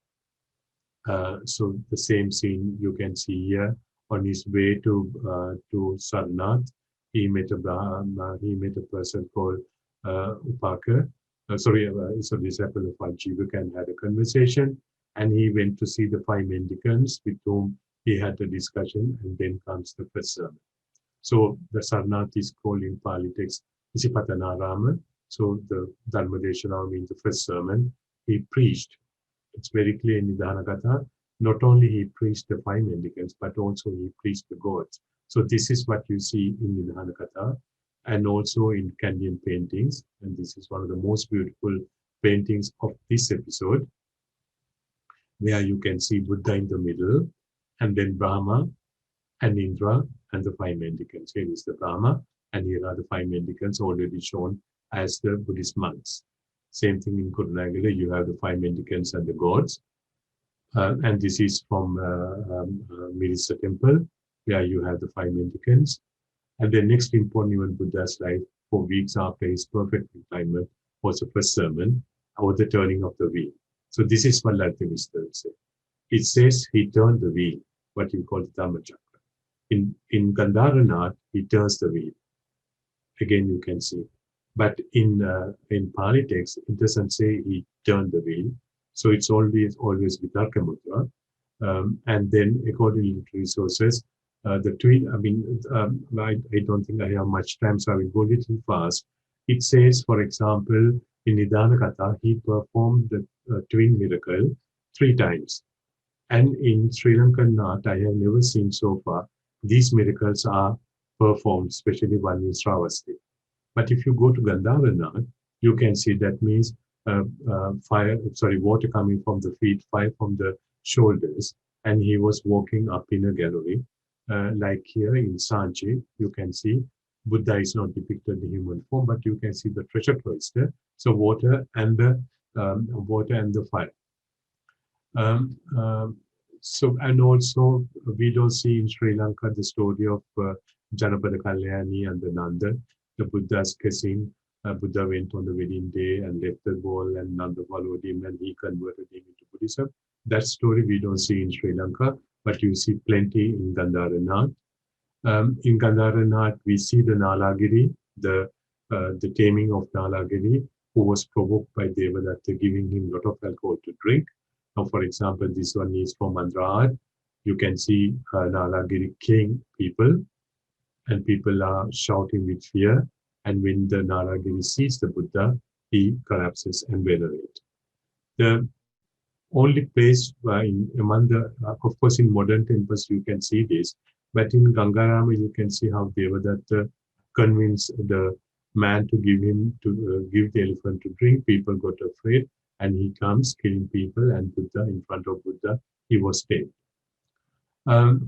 So the same scene you can see here. On his way to Sarnath, he met a person called Upaka. It's a disciple of Ajivaka, and had a conversation. And he went to see the 5 mendicants with whom he had a discussion, and then comes the first sermon. So the Sarnath is called in Pali text Isipatanarama. So the Dharmadeshana means the first sermon. He preached. It's very clear in Nidhanakatha. Not only he preached the 5 mendicants, but also he preached the gods. So this is what you see in Nidhanakatha, and also in Kandyan paintings. And this is one of the most beautiful paintings of this episode, where you can see Buddha in the middle, and then Brahma and Indra and the 5 mendicants. Here is the Brahma, and here are the 5 mendicants already shown as the Buddhist monks. Same thing in Kurunagala, you have the 5 mendicants and the gods. And this is from Mirisa temple, where you have the 5 mendicants. And the next important event Buddha's life, 4 weeks after his perfect retirement, was the first sermon, or the turning of the wheel. So this is what Laltavista says. It says he turned the wheel, what you call the Dhamma Chakra. In Gandharan art, he turns the wheel. Again, you can see. But in Pali text, it doesn't say he turned the wheel. So it's always Vitarka Mudra. And then according to resources, the tweet, I don't think I have much time, so I will go a little fast. It says, for example, in Nidana Katha, he performed the twin miracle 3 times. And in Sri Lankan art, I have never seen so far, these miracles are performed, especially one in Sravasti. But if you go to Gandharan art, you can see that means water coming from the feet, fire from the shoulders, and he was walking up in a gallery. Like here in Sanchi, you can see Buddha is not depicted in human form, but you can see the treasure cloister. So water and the fire. And also we don't see in Sri Lanka the story of Janapada Kalyani and the Nanda, the Buddha's cousin. Buddha went on the wedding day and left the ball, and Nanda followed him and he converted him into Buddhism. That story we don't see in Sri Lanka, but you see plenty in Gandharan art. In Gandharan art, we see the Nalagiri, the taming of Nalagiri, who was provoked by Devadatta giving him a lot of alcohol to drink. Now, for example, this one is from Andhra art. You can see Nalagiri killing people, and people are shouting with fear. And when the Nalagiri sees the Buddha, he collapses and venerates. The only place of course, in modern temples you can see this, but in Gangarama you can see how Devadatta convinced the man to give the elephant to drink. People got afraid, and he comes killing people, and Buddha, in front of Buddha, he was tamed.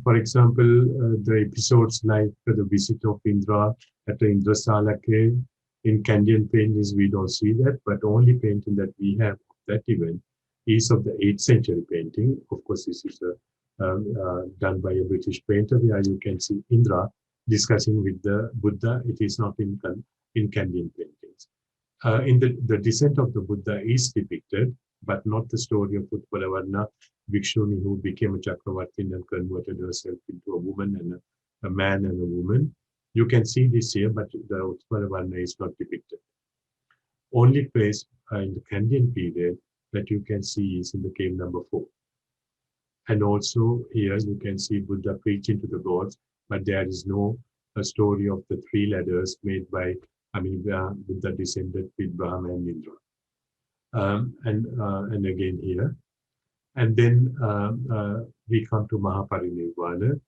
For example, the episodes like the visit of Indra at the Indrasala cave, in Kandyan paintings we don't see that, but only painting that we have of that event is of the 8th century painting. Of course, this is done by a British painter, where you can see Indra discussing with the Buddha. It is not in Kandyan paintings. In the descent of the Buddha is depicted, but not the story of Utpalavarna Bhikshuni who became a Chakravartin and converted herself into a woman and a man and a woman. You can see this here, but the Utpalavarna is not depicted. Only place in the Kandyan period that you can see is in the cave number 4. And also here you can see Buddha preaching to the gods, but there is no story of the 3 ladders made by, Buddha descended with Brahma and Indra. And again here. And then we come to Mahaparinirvana.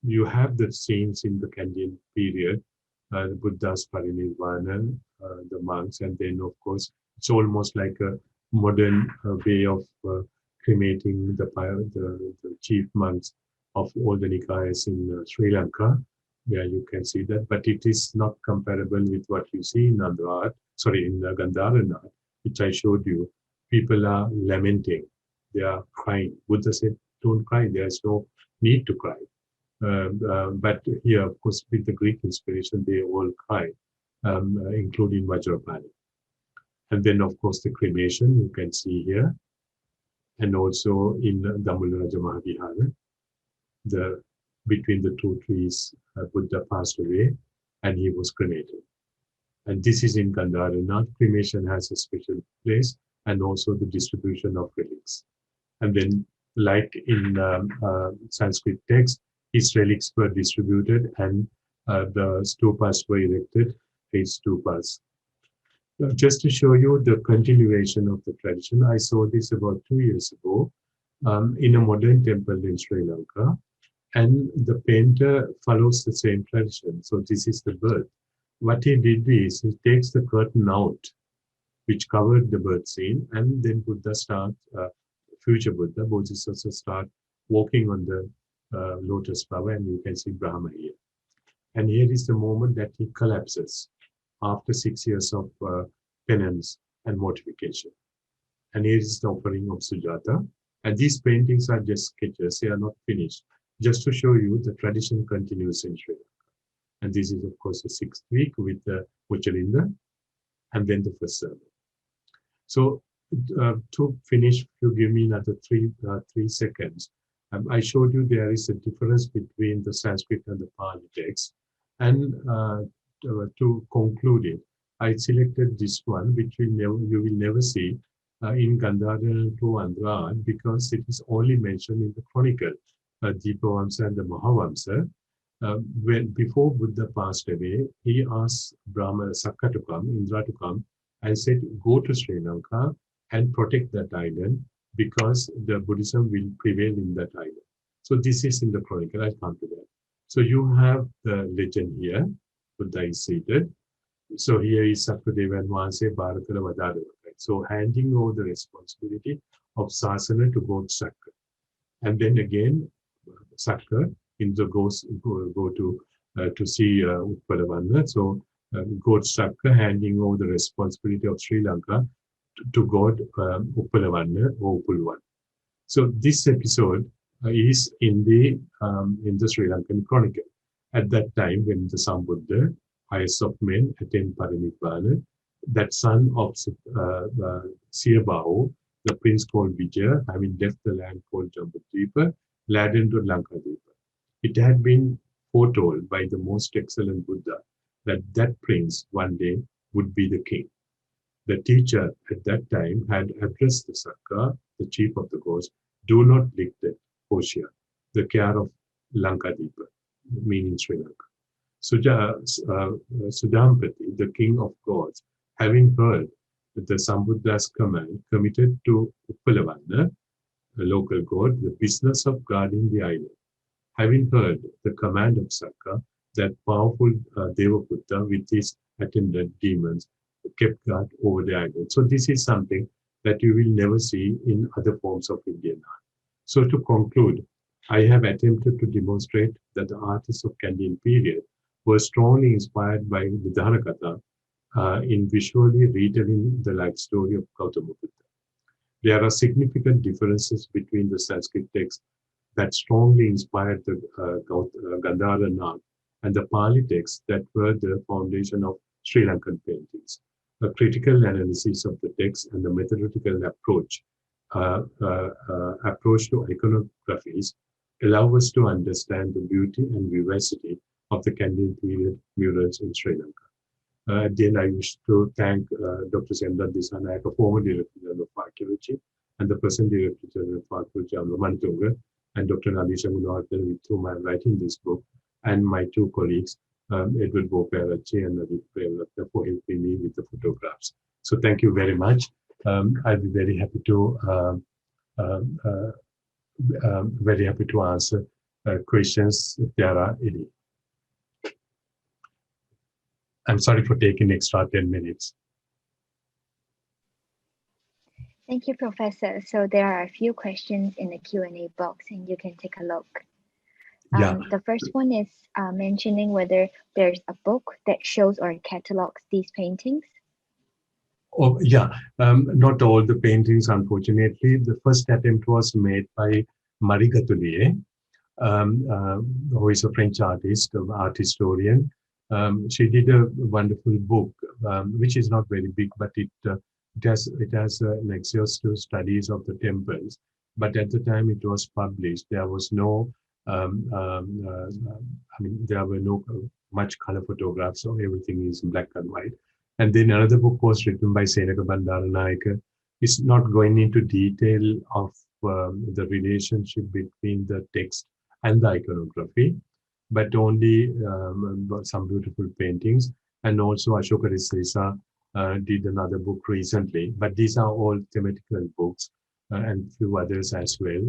You have the scenes in the Kandyan period, the Buddha's Parinirvana, the monks, and then of course it's almost like a modern way of cremating the chief monks of all the Nikayas in Sri Lanka, where you can see that, but it is not comparable with what you see in Gandharan art, which I showed you. People are lamenting, they are crying. Buddha said, don't cry, there's no need to cry. But here, of course, with the Greek inspiration, they all cry, including Vajrapani. And then, of course, the cremation, you can see here. And also in Damularaja Mahavihara, between the 2 trees, Buddha passed away and he was cremated. And this is in Gandharan art. Cremation has a special place, and also the distribution of relics. And then, like in Sanskrit text, his relics were distributed, and the stupas were erected, 8 stupas. Just to show you the continuation of the tradition, I saw this about 2 years ago in a modern temple in Sri Lanka, and the painter follows the same tradition. So this is the birth. What he did is he takes the curtain out, which covered the birth scene, and then Buddha starts, future Buddha, Bodhisattva start walking on the lotus flower, and you can see Brahma here. And here is the moment that he collapses after 6 years of penance and mortification. And here is the offering of Sujata. And these paintings are just sketches, they are not finished. Just to show you the tradition continues in Sri Lanka. And this is, of course, the 6th week with the Uchalinda, and then the first sermon. So to finish, if you give me another 3 seconds, I showed you there is a difference between the Sanskrit and the Pali text. And to conclude it, I selected this one, which you will never see in Gandhara to Andhra because it is only mentioned in the chronicle, Deepavamsa and the Mahavamsa. When before Buddha passed away, he asked Brahma Sakka to come, Indra to come, and said, "Go to Sri Lanka and protect that island because the Buddhism will prevail in that island." So this is in the chronicle. I'll come to that. So you have the legend here. Buddha is seated. So here is Sakadeva and Vanse Bharatala Vadadava. So handing over the responsibility of Sasana to God Sakka. And then again, Sakka Indra goes go to see Uppalavanna. So God Sakka handing over the responsibility of Sri Lanka to God Uppalavanna or Uppulvan. So this episode is in the Sri Lankan chronicle. At that time, when the Sambuddha, highest of men, attained Parinibbana, that son of Siyabhau, the prince called Vijaya, having left the land called Jambudvipa, led into Lankadvipa. It had been foretold by the most excellent Buddha that that prince one day would be the king. The teacher at that time had addressed the Sakka, the chief of the ghosts, "Do not neglect Koshya, the care of Lankadvipa," meaning Sri Lanka. Sudampati, the king of gods, having heard the Sambuddha's command, committed to Uppalavanna, a local god, the business of guarding the island. Having heard the command of Sakka, that powerful Devabuddha with his attendant demons kept guard over the island. So this is something that you will never see in other forms of Indian art. So to conclude, I have attempted to demonstrate that the artists of Kandyan period were strongly inspired by Vidhanakatha in visually retelling the life story of Gautama Buddha. There are significant differences between the Sanskrit text that strongly inspired the Gandharan art and the Pali texts that were the foundation of Sri Lankan paintings. A critical analysis of the text and the methodological approach to iconographies allow us to understand the beauty and vivacity of the Kandyan period murals in Sri Lanka. At the end, I wish to thank Dr. Semdat Disanayaka, former Director General of Archaeology, and the present Director General of Archaeology, Manitunga, and Dr. Nadisha Munawardhan, with whom I am writing this book, and my two colleagues, Edward Bopearachchi and Nadeep Premratna, for helping me with the photographs. So thank you very much. I'll be very happy to answer questions if there are any. I'm sorry for taking extra 10 minutes. Thank you, Professor. So there are a few questions in the Q&A box and you can take a look. Yeah. The first one is mentioning whether there's a book that shows or catalogs these paintings. Oh, yeah, not all the paintings, unfortunately. The first attempt was made by Marie Gatulier, who is a French artist, art historian. She did a wonderful book, which is not very big, but it has an exhaustive studies of the temples. But at the time it was published, there was no, there were no much color photographs, so everything is black and white. And then another book was written by Senaka Bandaranayake. It's not going into detail of the relationship between the text and the iconography, but only some beautiful paintings. And also Ashoka Risesa did another book recently, but these are all thematical books and few others as well.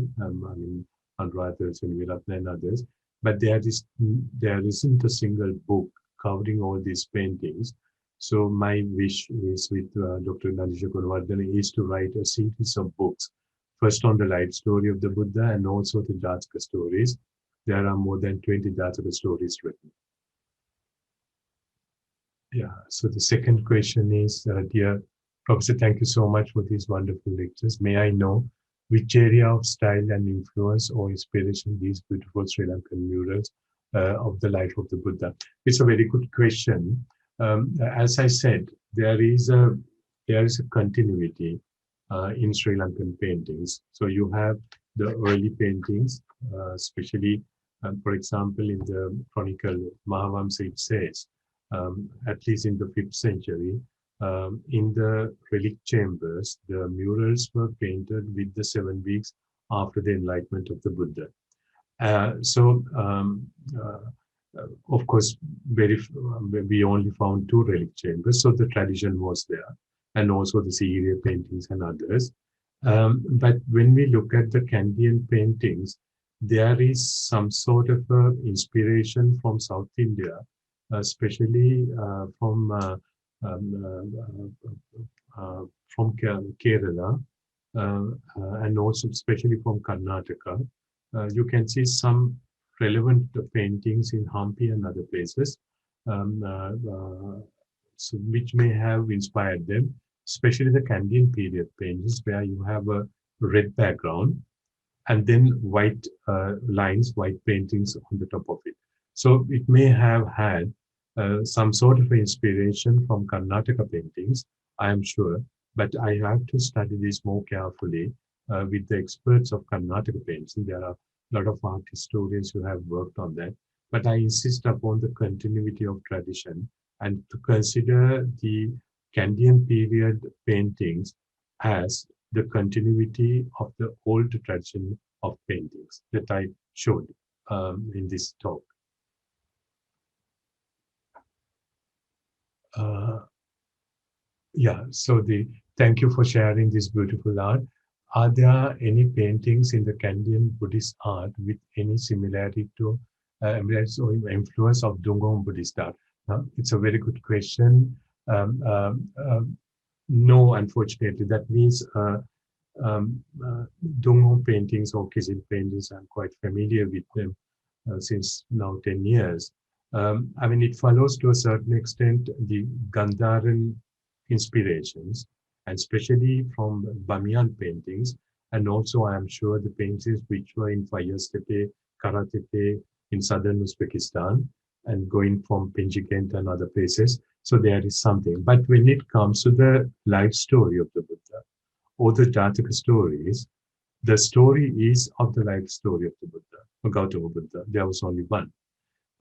Anuradha Siniviratna and others. But there isn't a single book covering all these paintings. So my wish is with Dr. Nadisha Gunawardhan is to write a series of books, first on the life story of the Buddha and also the Jataka stories. There are more than 20 Jataka stories written. Yeah, so the second question is, dear Professor, thank you so much for these wonderful lectures. May I know which area of style and influence or inspiration these beautiful Sri Lankan murals of the life of the Buddha? It's a very good question. As I said, there is a continuity in Sri Lankan paintings. So you have the early paintings, especially, for example, in the chronicle Mahavamsa it says, at least in the 5th century, In the relic chambers, the murals were painted with the 7 weeks after the enlightenment of the Buddha. Of course, we only found 2 relic chambers, so the tradition was there, and also the Syria paintings and others. But when we look at the Kandyan paintings, there is some sort of inspiration from South India, especially from Kerala, and also especially from Karnataka. You can see some relevant paintings in Hampi and other places, so which may have inspired them, especially the Kandyan period paintings, where you have a red background and then white lines, white paintings on the top of it. So it may have had some sort of inspiration from Karnataka paintings, I am sure, but I have to study this more carefully with the experts of Karnataka painting. There are a lot of art historians who have worked on that, but I insist upon the continuity of tradition and to consider the Kandyan period paintings as the continuity of the old tradition of paintings that I showed in this talk. So thank you for sharing this beautiful art. Are there any paintings in the Kandyan Buddhist art with any similarity to or influence of Tung Buddhist art? It's a very good question. No, unfortunately. That means Tung paintings or Kizil paintings, I'm quite familiar with them since now 10 years. I mean, it follows to a certain extent the Gandharan inspirations, and especially from Bamiyan paintings, and also I am sure the paintings which were in Fire Steppe, Karatepe in southern Uzbekistan, and going from Penjikent and other places. So there is something. But when it comes to the life story of the Buddha, or the Jataka stories, the story is of the life story of the Buddha, or Gautama Buddha. There was only one.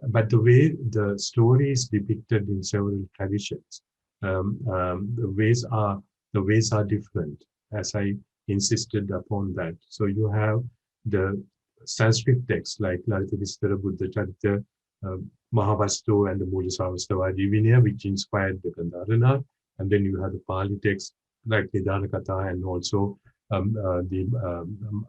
But the way the story is depicted in several traditions, the ways are different, as I insisted upon that. So you have the Sanskrit texts like Lalita Vistara Buddha Charita, Mahavastu and the Mula Savastava Vinaya, which inspired the Gandharana. And then you have the Pali texts like Nidana Katha and also the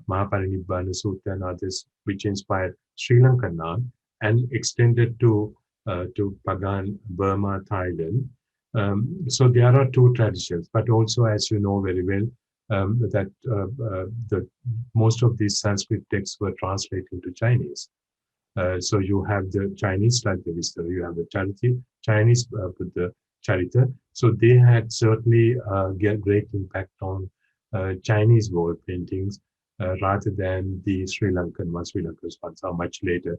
Mahaparinibbana Sutta and others, which inspired Sri Lankan art and extended to Pagan, Burma, Thailand. So there are 2 traditions, but also, as you know very well, that most of these Sanskrit texts were translated into Chinese. So you have the Chinese Lalita Vistara, you have the Chinese Buddha Charita. So they had certainly great impact on Chinese wall paintings rather than the Sri Lankan ones. Sri Lankan ones are much later.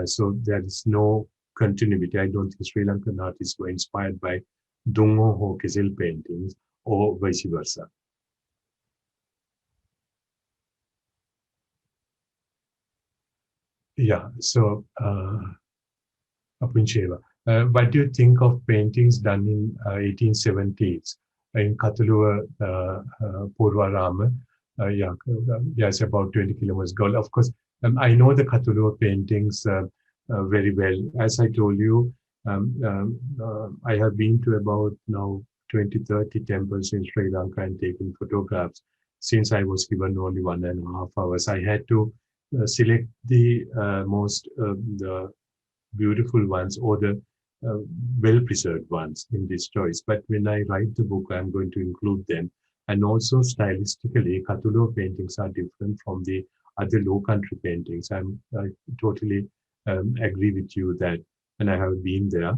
So there is no continuity. I don't think Sri Lankan artists were inspired by Dungo or Kizil paintings or vice versa. Yeah, so what do you think of paintings done in 1870s in Katuluwa Purvarama? Yes, about 20 kilometers goal. Of course, I know the Katuluwa paintings very well. As I told you, I have been to about now 20-30 temples in Sri Lanka and taken photographs. Since I was given only 1.5 hours, I had to select the most the beautiful ones or the well-preserved ones in this choice. But when I write the book, I'm going to include them. And also stylistically, Katuluwa paintings are different from the other low country paintings. I totally agree with you that, and I have been there.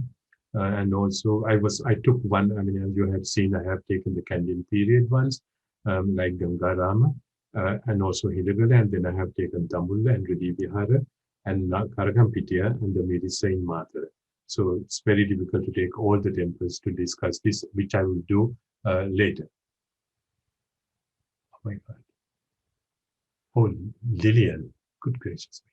And also I took one, I mean, as you have seen, I have taken the Kandyan period ones, like Gangarama, and also Hidagala, and then I have taken Dambulla and Ridi Vihara, and Karagampitya and the Mirisa in Mathura. So it's very difficult to take all the temples to discuss this, which I will do later. Oh my God. Oh, Lillian, good gracious me.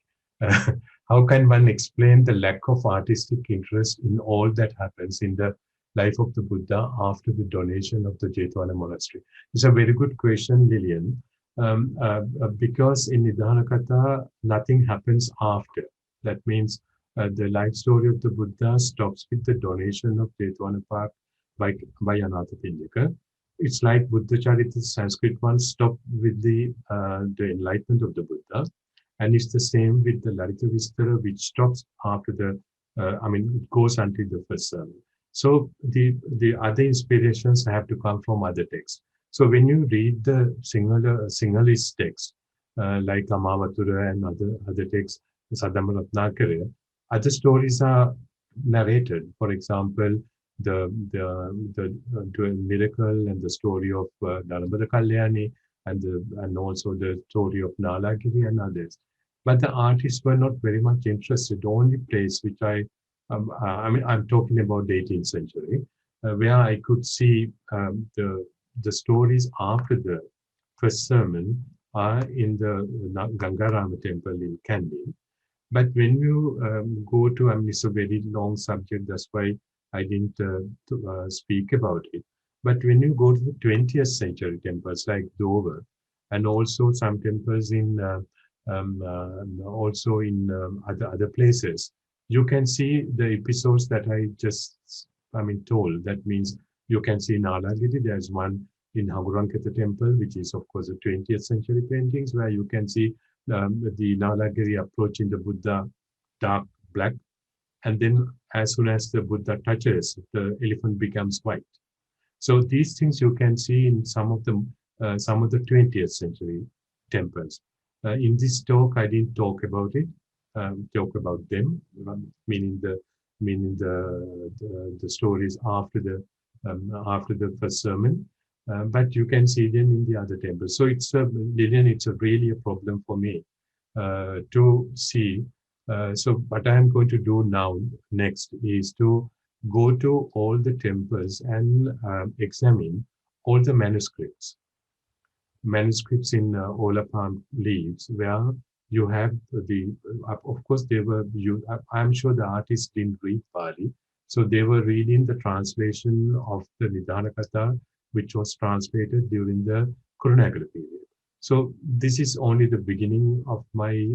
How can one explain the lack of artistic interest in all that happens in the life of the Buddha after the donation of the Jetwana monastery? It's a very good question, Lillian, because in Nidana Katha, nothing happens after. That means the life story of the Buddha stops with the donation of Jetwana Park by Anathapindika. It's like Buddha Charita, Sanskrit one, stopped with the enlightenment of the Buddha. And it's the same with the Larita Vistara, which stops after the, it goes until the first sermon. So the other inspirations have to come from other texts. So when you read the Sinhalese text, like Amavatura and other texts, Sadama Ratnakara, other stories are narrated. For example, the miracle and the story of Dalabada Kalyani and also the story of Nalagiri and others. But the artists were not very much interested. The only place which I'm talking about the 18th century, where I could see the stories after the first sermon are in the Gangarama temple in Kandyan. But when you go to, it's a very long subject, that's why I didn't speak about it. But when you go to the 20th century temples like Dover, and also some temples in also in other places, you can see the episodes that I just told. That means you can see Nalagiri. There's one in Hagurankata temple, which is of course the 20th century paintings, where you can see the Nalagiri approaching the Buddha dark black, and then as soon as the Buddha touches, the elephant becomes white. So these things you can see in some of the 20th century temples. In this talk, I didn't talk about it. Talk about them, meaning the stories after the first sermon. But you can see them in the other temples. So Lillian, it's really a problem for me to see. So what I'm going to do now next is to go to all the temples and examine all the manuscripts in Ola palm leaves, where you have of course I'm sure the artists didn't read Pali, so they were reading the translation of the Nidana Katha, which was translated during the Kurunagala period. So this is only the beginning of my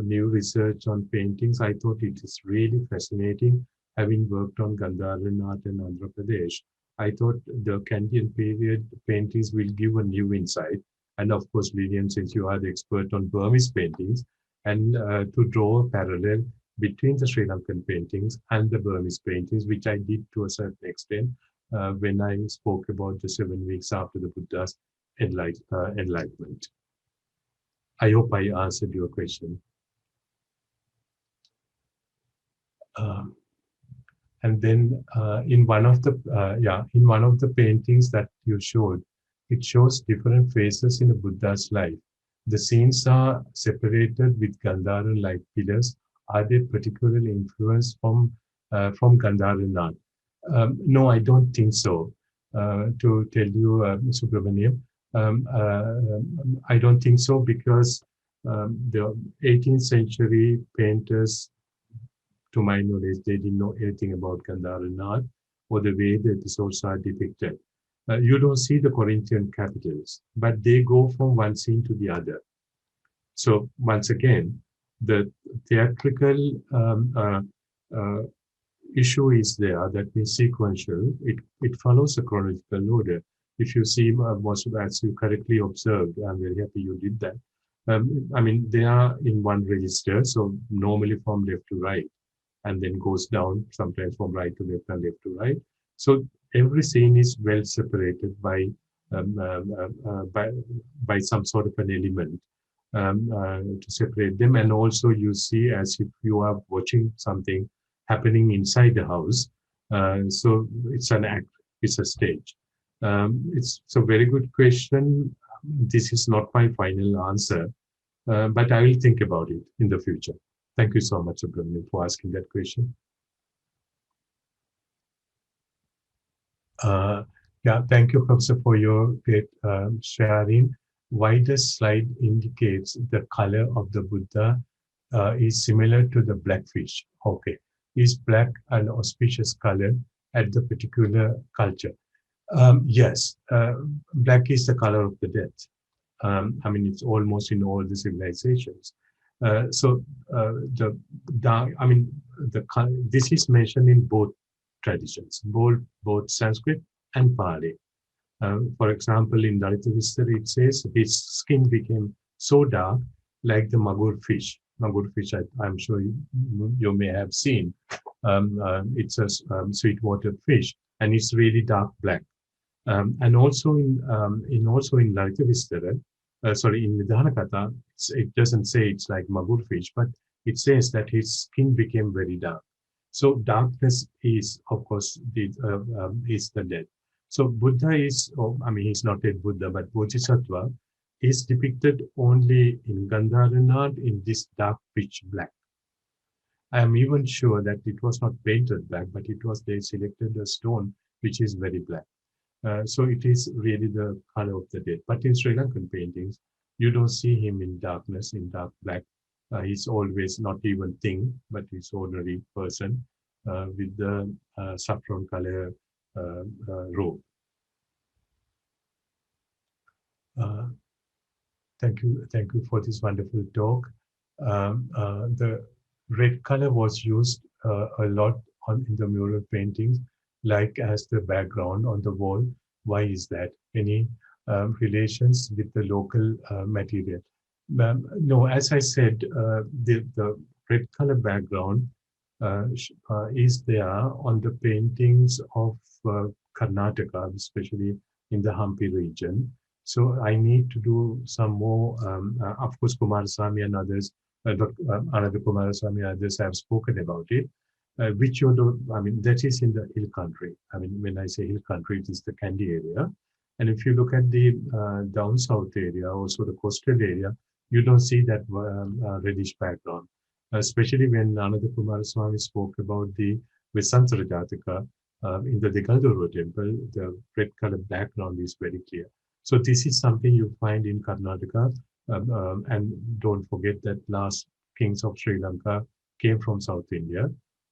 new research on paintings. I thought it is really fascinating, having worked on Gandharan art in Andhra Pradesh. I thought the Kandyan period paintings will give a new insight. And of course, Lillian, since you are the expert on Burmese paintings, and to draw a parallel between the Sri Lankan paintings and the Burmese paintings, which I did to a certain extent when I spoke about the 7 weeks after the Buddha's enlightenment. I hope I answered your question. And then in one of the paintings that you showed, it shows different phases in a Buddha's life. The scenes are separated with Gandharan-like pillars. Are they particularly influenced from Gandharan art? No, I don't think so. To tell you, Subramaniam, I don't think so, because the 18th century painters, to my knowledge, they didn't know anything about Gandharan art or the way the episodes are depicted. You don't see the Corinthian capitals, but they go from one scene to the other. So once again, the theatrical issue is there, that means sequential. It follows a chronological order. If you see, as you correctly observed, I'm very happy you did that. They are in one register, so normally from left to right, and then goes down, sometimes from right to left and left to right. So every scene is well separated by some sort of an element to separate them. And also you see as if you are watching something happening inside the house. So it's an act, it's a stage. It's a very good question. This is not my final answer, but I will think about it in the future. Thank you so much, Subramanian, for asking that question. Thank you, Professor, for your great sharing. Why does slide indicates the color of the Buddha is similar to the black fish? Okay. Is black an auspicious color at the particular culture. Yes, black is the color of the dead. I mean, it's almost in all the civilizations. The dark, I mean, this is mentioned in both traditions, both Sanskrit and Pali. For example, in Dalita Vistara, it says his skin became so dark, like the magur fish. Magur fish, I'm sure you may have seen. It's a sweetwater fish, and it's really dark black. And also in Lalita Vistara, sorry, in Nidhana Katha, it doesn't say it's like magur fish, but it says that his skin became very dark. So darkness is, of course, is the dead. So Buddha is, I mean, he's not a Buddha, but Bodhisattva is depicted only in Gandharan art in this dark pitch black. I am even sure that it was not painted black, but it was, they selected a stone which is very black. So it is really the color of the dead. But in Sri Lankan paintings, you don't see him in darkness, in dark black. He's always not even thing, but he's ordinary person with the saffron color robe. Thank you for this wonderful talk. The red color was used a lot in the mural paintings, like as the background on the wall. Why is that? Any relations with the local material? No, as I said, the red color background is there on the paintings of Karnataka, especially in the Hampi region. So I need to do some more. Of course, Kumarasamy and others, another Kumarasamy and others have spoken about it. Which you don't, I mean, that is in the hill country. I mean, when I say hill country, it is the Kandy area. And if you look at the down south area, also the coastal area, you don't see that reddish background. Especially when another Kumaraswamy spoke about the Vesantara Jataka in the Digalduru temple, the red color background is very clear. So this is something you find in Karnataka. And don't forget that last kings of Sri Lanka came from South India.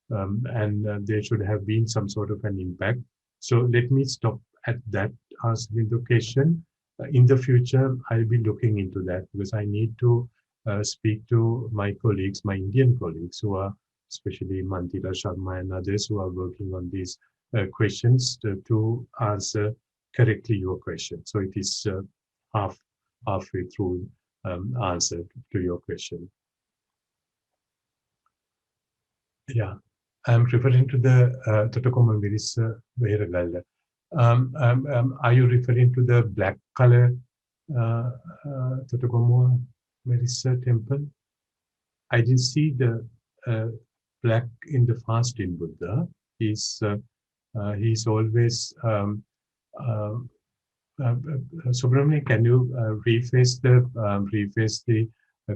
And there should have been some sort of an impact. So let me stop at that answering the question. In the future, I'll be looking into that because I need to speak to my colleagues, my Indian colleagues who are, especially Mantira Sharma and others who are working on these questions to answer correctly your question. So it is halfway through answer to your question. Yeah. I'm referring to the Totokoma Mirisa Veheragalda. Are you referring to the black color Totokoma Mirisa temple? I didn't see the black in the fasting Buddha. He's always Subramanian, can you rephrase the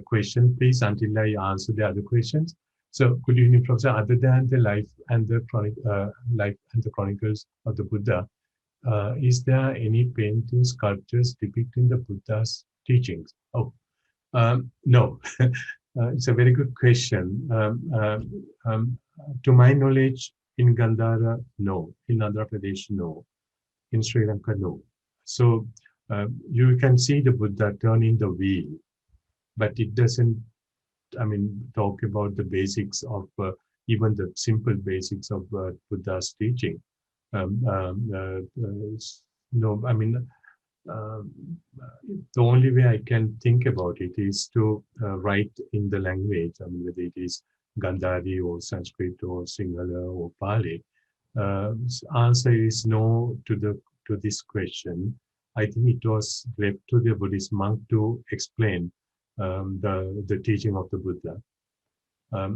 question, please, until I answer the other questions? So, good evening, Professor. Other than the life and the chronicles of the Buddha, is there any paintings, sculptures depicting the Buddha's teachings? Oh, no. It's a very good question. To my knowledge, in Gandhara, no. In Andhra Pradesh, no. In Sri Lanka, no. So you can see the Buddha turning the wheel, but it doesn't, I mean, talk about the basics of even the simple basics of Buddha's teaching. No, I mean, the only way I can think about it is to write in the language, I mean, whether it is Gandhari or Sanskrit or Sinhala or Pali. Answer is no to this question. I think it was left to the Buddhist monk to explain the teaching of the Buddha.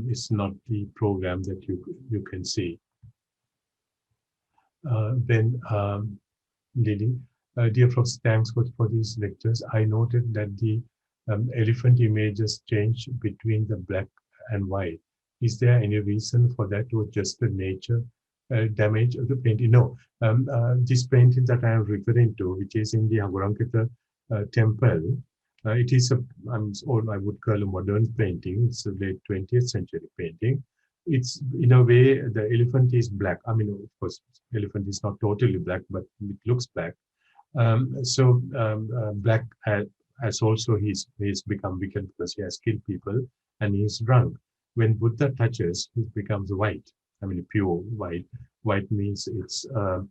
It's not the program that you can see. Then Lily, dear Prof, thanks for these lectures. I noted that the elephant images change between the black and white. Is there any reason for that, or just the nature damage of the painting? No, this painting that I am referring to, which is in the Agurankita temple, it is I would call a modern painting. It's a late 20th century painting. it's in a way the elephant is black. I mean, of course, elephant is not totally black, but it looks black. Black has also he's become wicked because he has killed people and he's drunk. When Buddha touches, it becomes white. I mean, pure white. White means it's a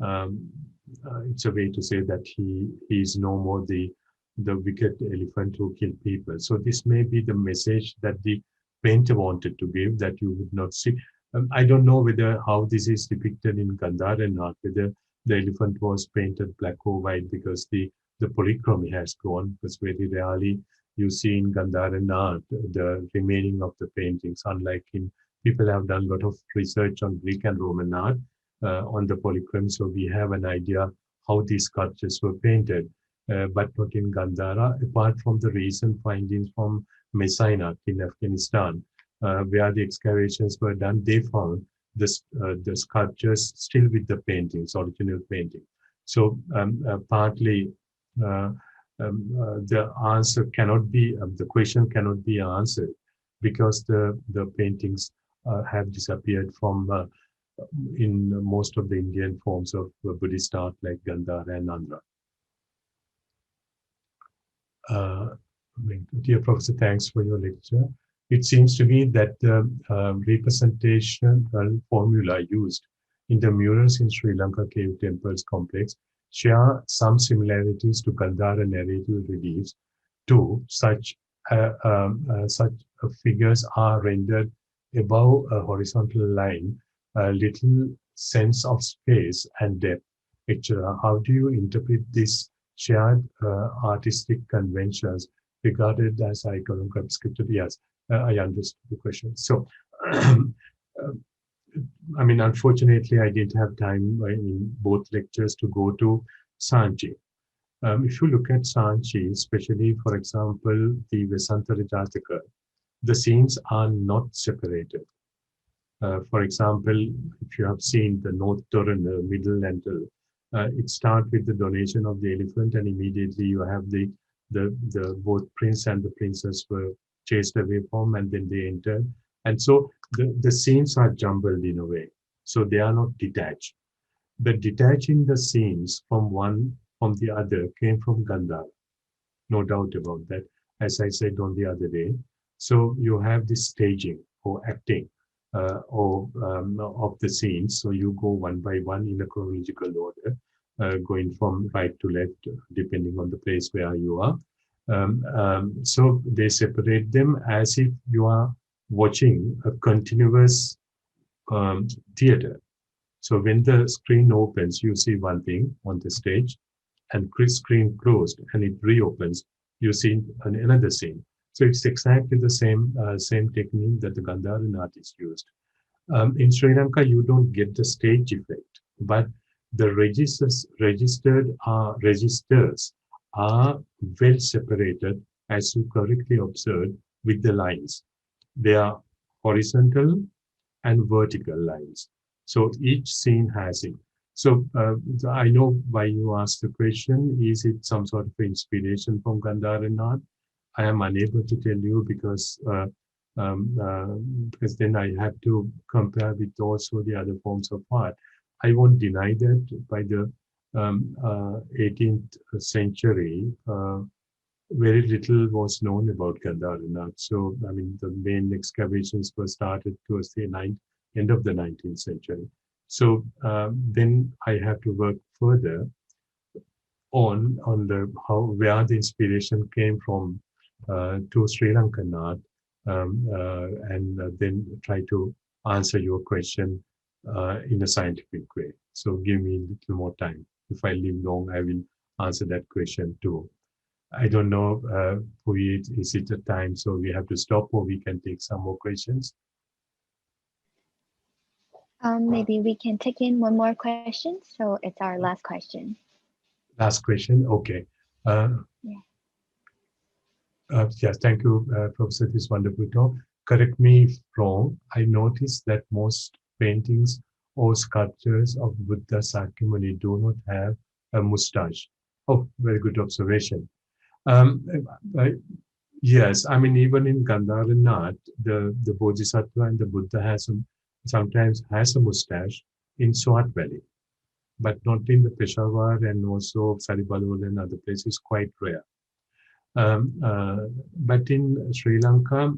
way to say that he is no more the wicked elephant who killed people. So this may be the message that the painter wanted to give, that you would not see. I don't know whether how this is depicted in Gandhara art, whether the elephant was painted black or white because the polychromy has gone, because very rarely you see in Gandhara art the remaining of the paintings, unlike in people have done a lot of research on Greek and Roman art on the polychrome, so we have an idea how these sculptures were painted, but not in Gandhara, apart from the recent findings from Messina in Afghanistan, where the excavations were done. They found the sculptures still with the paintings, original painting. So partly the answer cannot be, the question cannot be answered because the paintings have disappeared from in most of the Indian forms of Buddhist art like Gandhara and Andhra. Dear Professor, thanks for your lecture. It seems to me that the representational formula used in the murals in Sri Lanka cave temples complex share some similarities to Gandhara narrative reliefs. Too, such figures are rendered above a horizontal line, a little sense of space and depth, etc. How do you interpret this shared artistic conventions regarded as iconographic scripted? Yes, I understood the question. So, I mean, unfortunately, I didn't have time in both lectures to go to Sanchi. If you look at Sanchi, especially, for example, the Vesantara Jataka, the scenes are not separated. For example, if you have seen the North Torana, middle lentil, it starts with the donation of the elephant, and immediately you have the both prince and the princess were chased away from, and then they entered. And so the scenes are jumbled in a way. So they are not detached. The detaching the scenes from one from the other came from Gandhara. No doubt about that, as I said on the other day. So you have this staging or acting of the scenes. So you go one by one in a chronological order, going from right to left, depending on the place where you are. So they separate them as if you are watching a continuous theater. So when the screen opens, you see one thing on the stage, and screen closed and it reopens, you see another scene. So it's exactly the same technique that the Gandharan artist used. In Sri Lanka, you don't get the stage effect, but the registers are well separated, as you correctly observed, with the lines. They are horizontal and vertical lines. So each scene has it. So I know why you asked the question. Is it some sort of inspiration from Gandharan art? I am unable to tell you because then I have to compare with also the other forms of art. I won't deny that by the 18th century, very little was known about Kandyan art. So, I mean, the main excavations were started towards the end of the 19th century. So then I have to work further on where the inspiration came from to Sri Lankan art, and then try to answer your question in a scientific way. So give me a little more time. If I live long, I will answer that question too. I don't know, is it a time so we have to stop, or we can take some more questions? Maybe we can take in one more question. So it's our last question. Last question, okay. Yes, thank you, Professor, this wonderful talk. Correct me if wrong. I noticed that most paintings or sculptures of Buddha Sakyamuni do not have a mustache. Oh, very good observation. Yes, I mean, even in Gandhara art, the Bodhisattva and the Buddha sometimes has a mustache in Swat Valley, but not in the Peshawar and also Saribalol and other places, quite rare. But in Sri Lanka,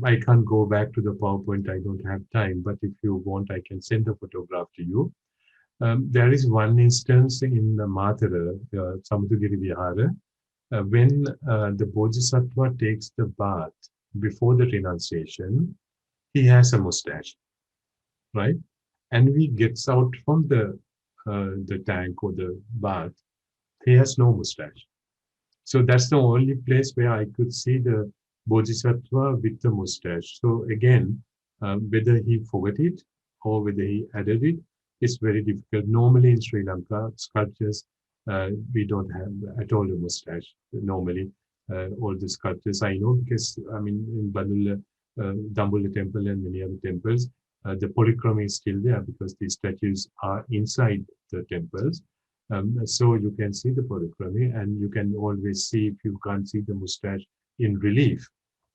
I can't go back to the PowerPoint, I don't have time, but if you want, I can send a photograph to you. There is one instance in Mathura, Samudagiri Vihara, when the Bodhisattva takes the bath before the renunciation, he has a mustache, right? And when he gets out from the tank or the bath, he has no mustache. So that's the only place where I could see the Bodhisattva with the mustache. So again, whether he forgot it or whether he added it, it's very difficult. Normally in Sri Lanka, sculptures, we don't have at all a mustache. Normally, all the sculptures I know, because I mean, in Badula, Dambulla temple and many other temples, the polychromy is still there because the statues are inside the temples. So you can see the polychromy, and you can always see, if you can't see the mustache in relief,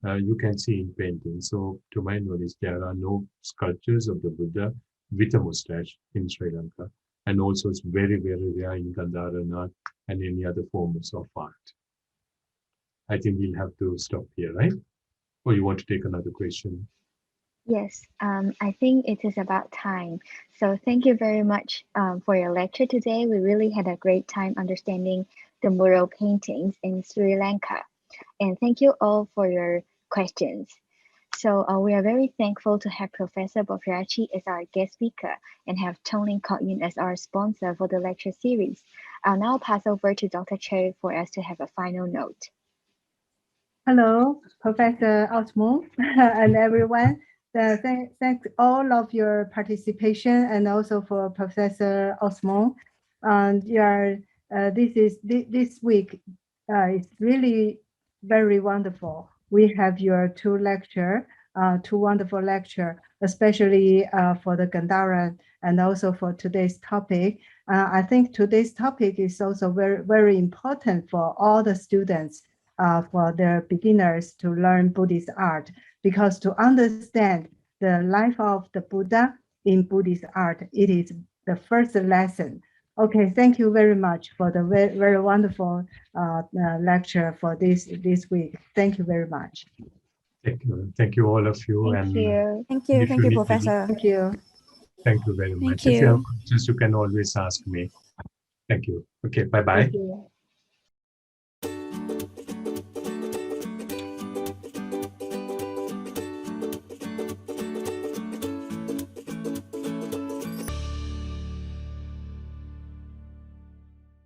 you can see in painting. So to my knowledge, there are no sculptures of the Buddha with a mustache in Sri Lanka. And also it's very, very rare in Gandhara art and any other forms of art. I think we'll have to stop here, right? Or you want to take another question? Yes, I think it is about time. So thank you very much for your lecture today. We really had a great time understanding the mural paintings in Sri Lanka. And thank you all for your questions. So we are very thankful to have Professor Bopearachchi as our guest speaker and have Tung Lin Kok Yuen as our sponsor for the lecture series. I'll now pass over to Dr. Cherry for us to have a final note. Hello, Professor Osmund and everyone. Thanks all of your participation, and also for Professor Osmond. This week is really very wonderful. We have your two wonderful lecture, especially for the Gandhara and also for today's topic. I think today's topic is also very, very important for all the students, for the beginners to learn Buddhist art, because to understand the life of the Buddha in Buddhist art, it is the first lesson. Okay, thank you very much for the very, very wonderful lecture for this week. Thank you very much. Thank you all of you. Thank you. Thank you, Professor. Thank you. Thank you very much. Thank you. If you have questions, you can always ask me. Thank you. Okay, bye-bye. Thank you.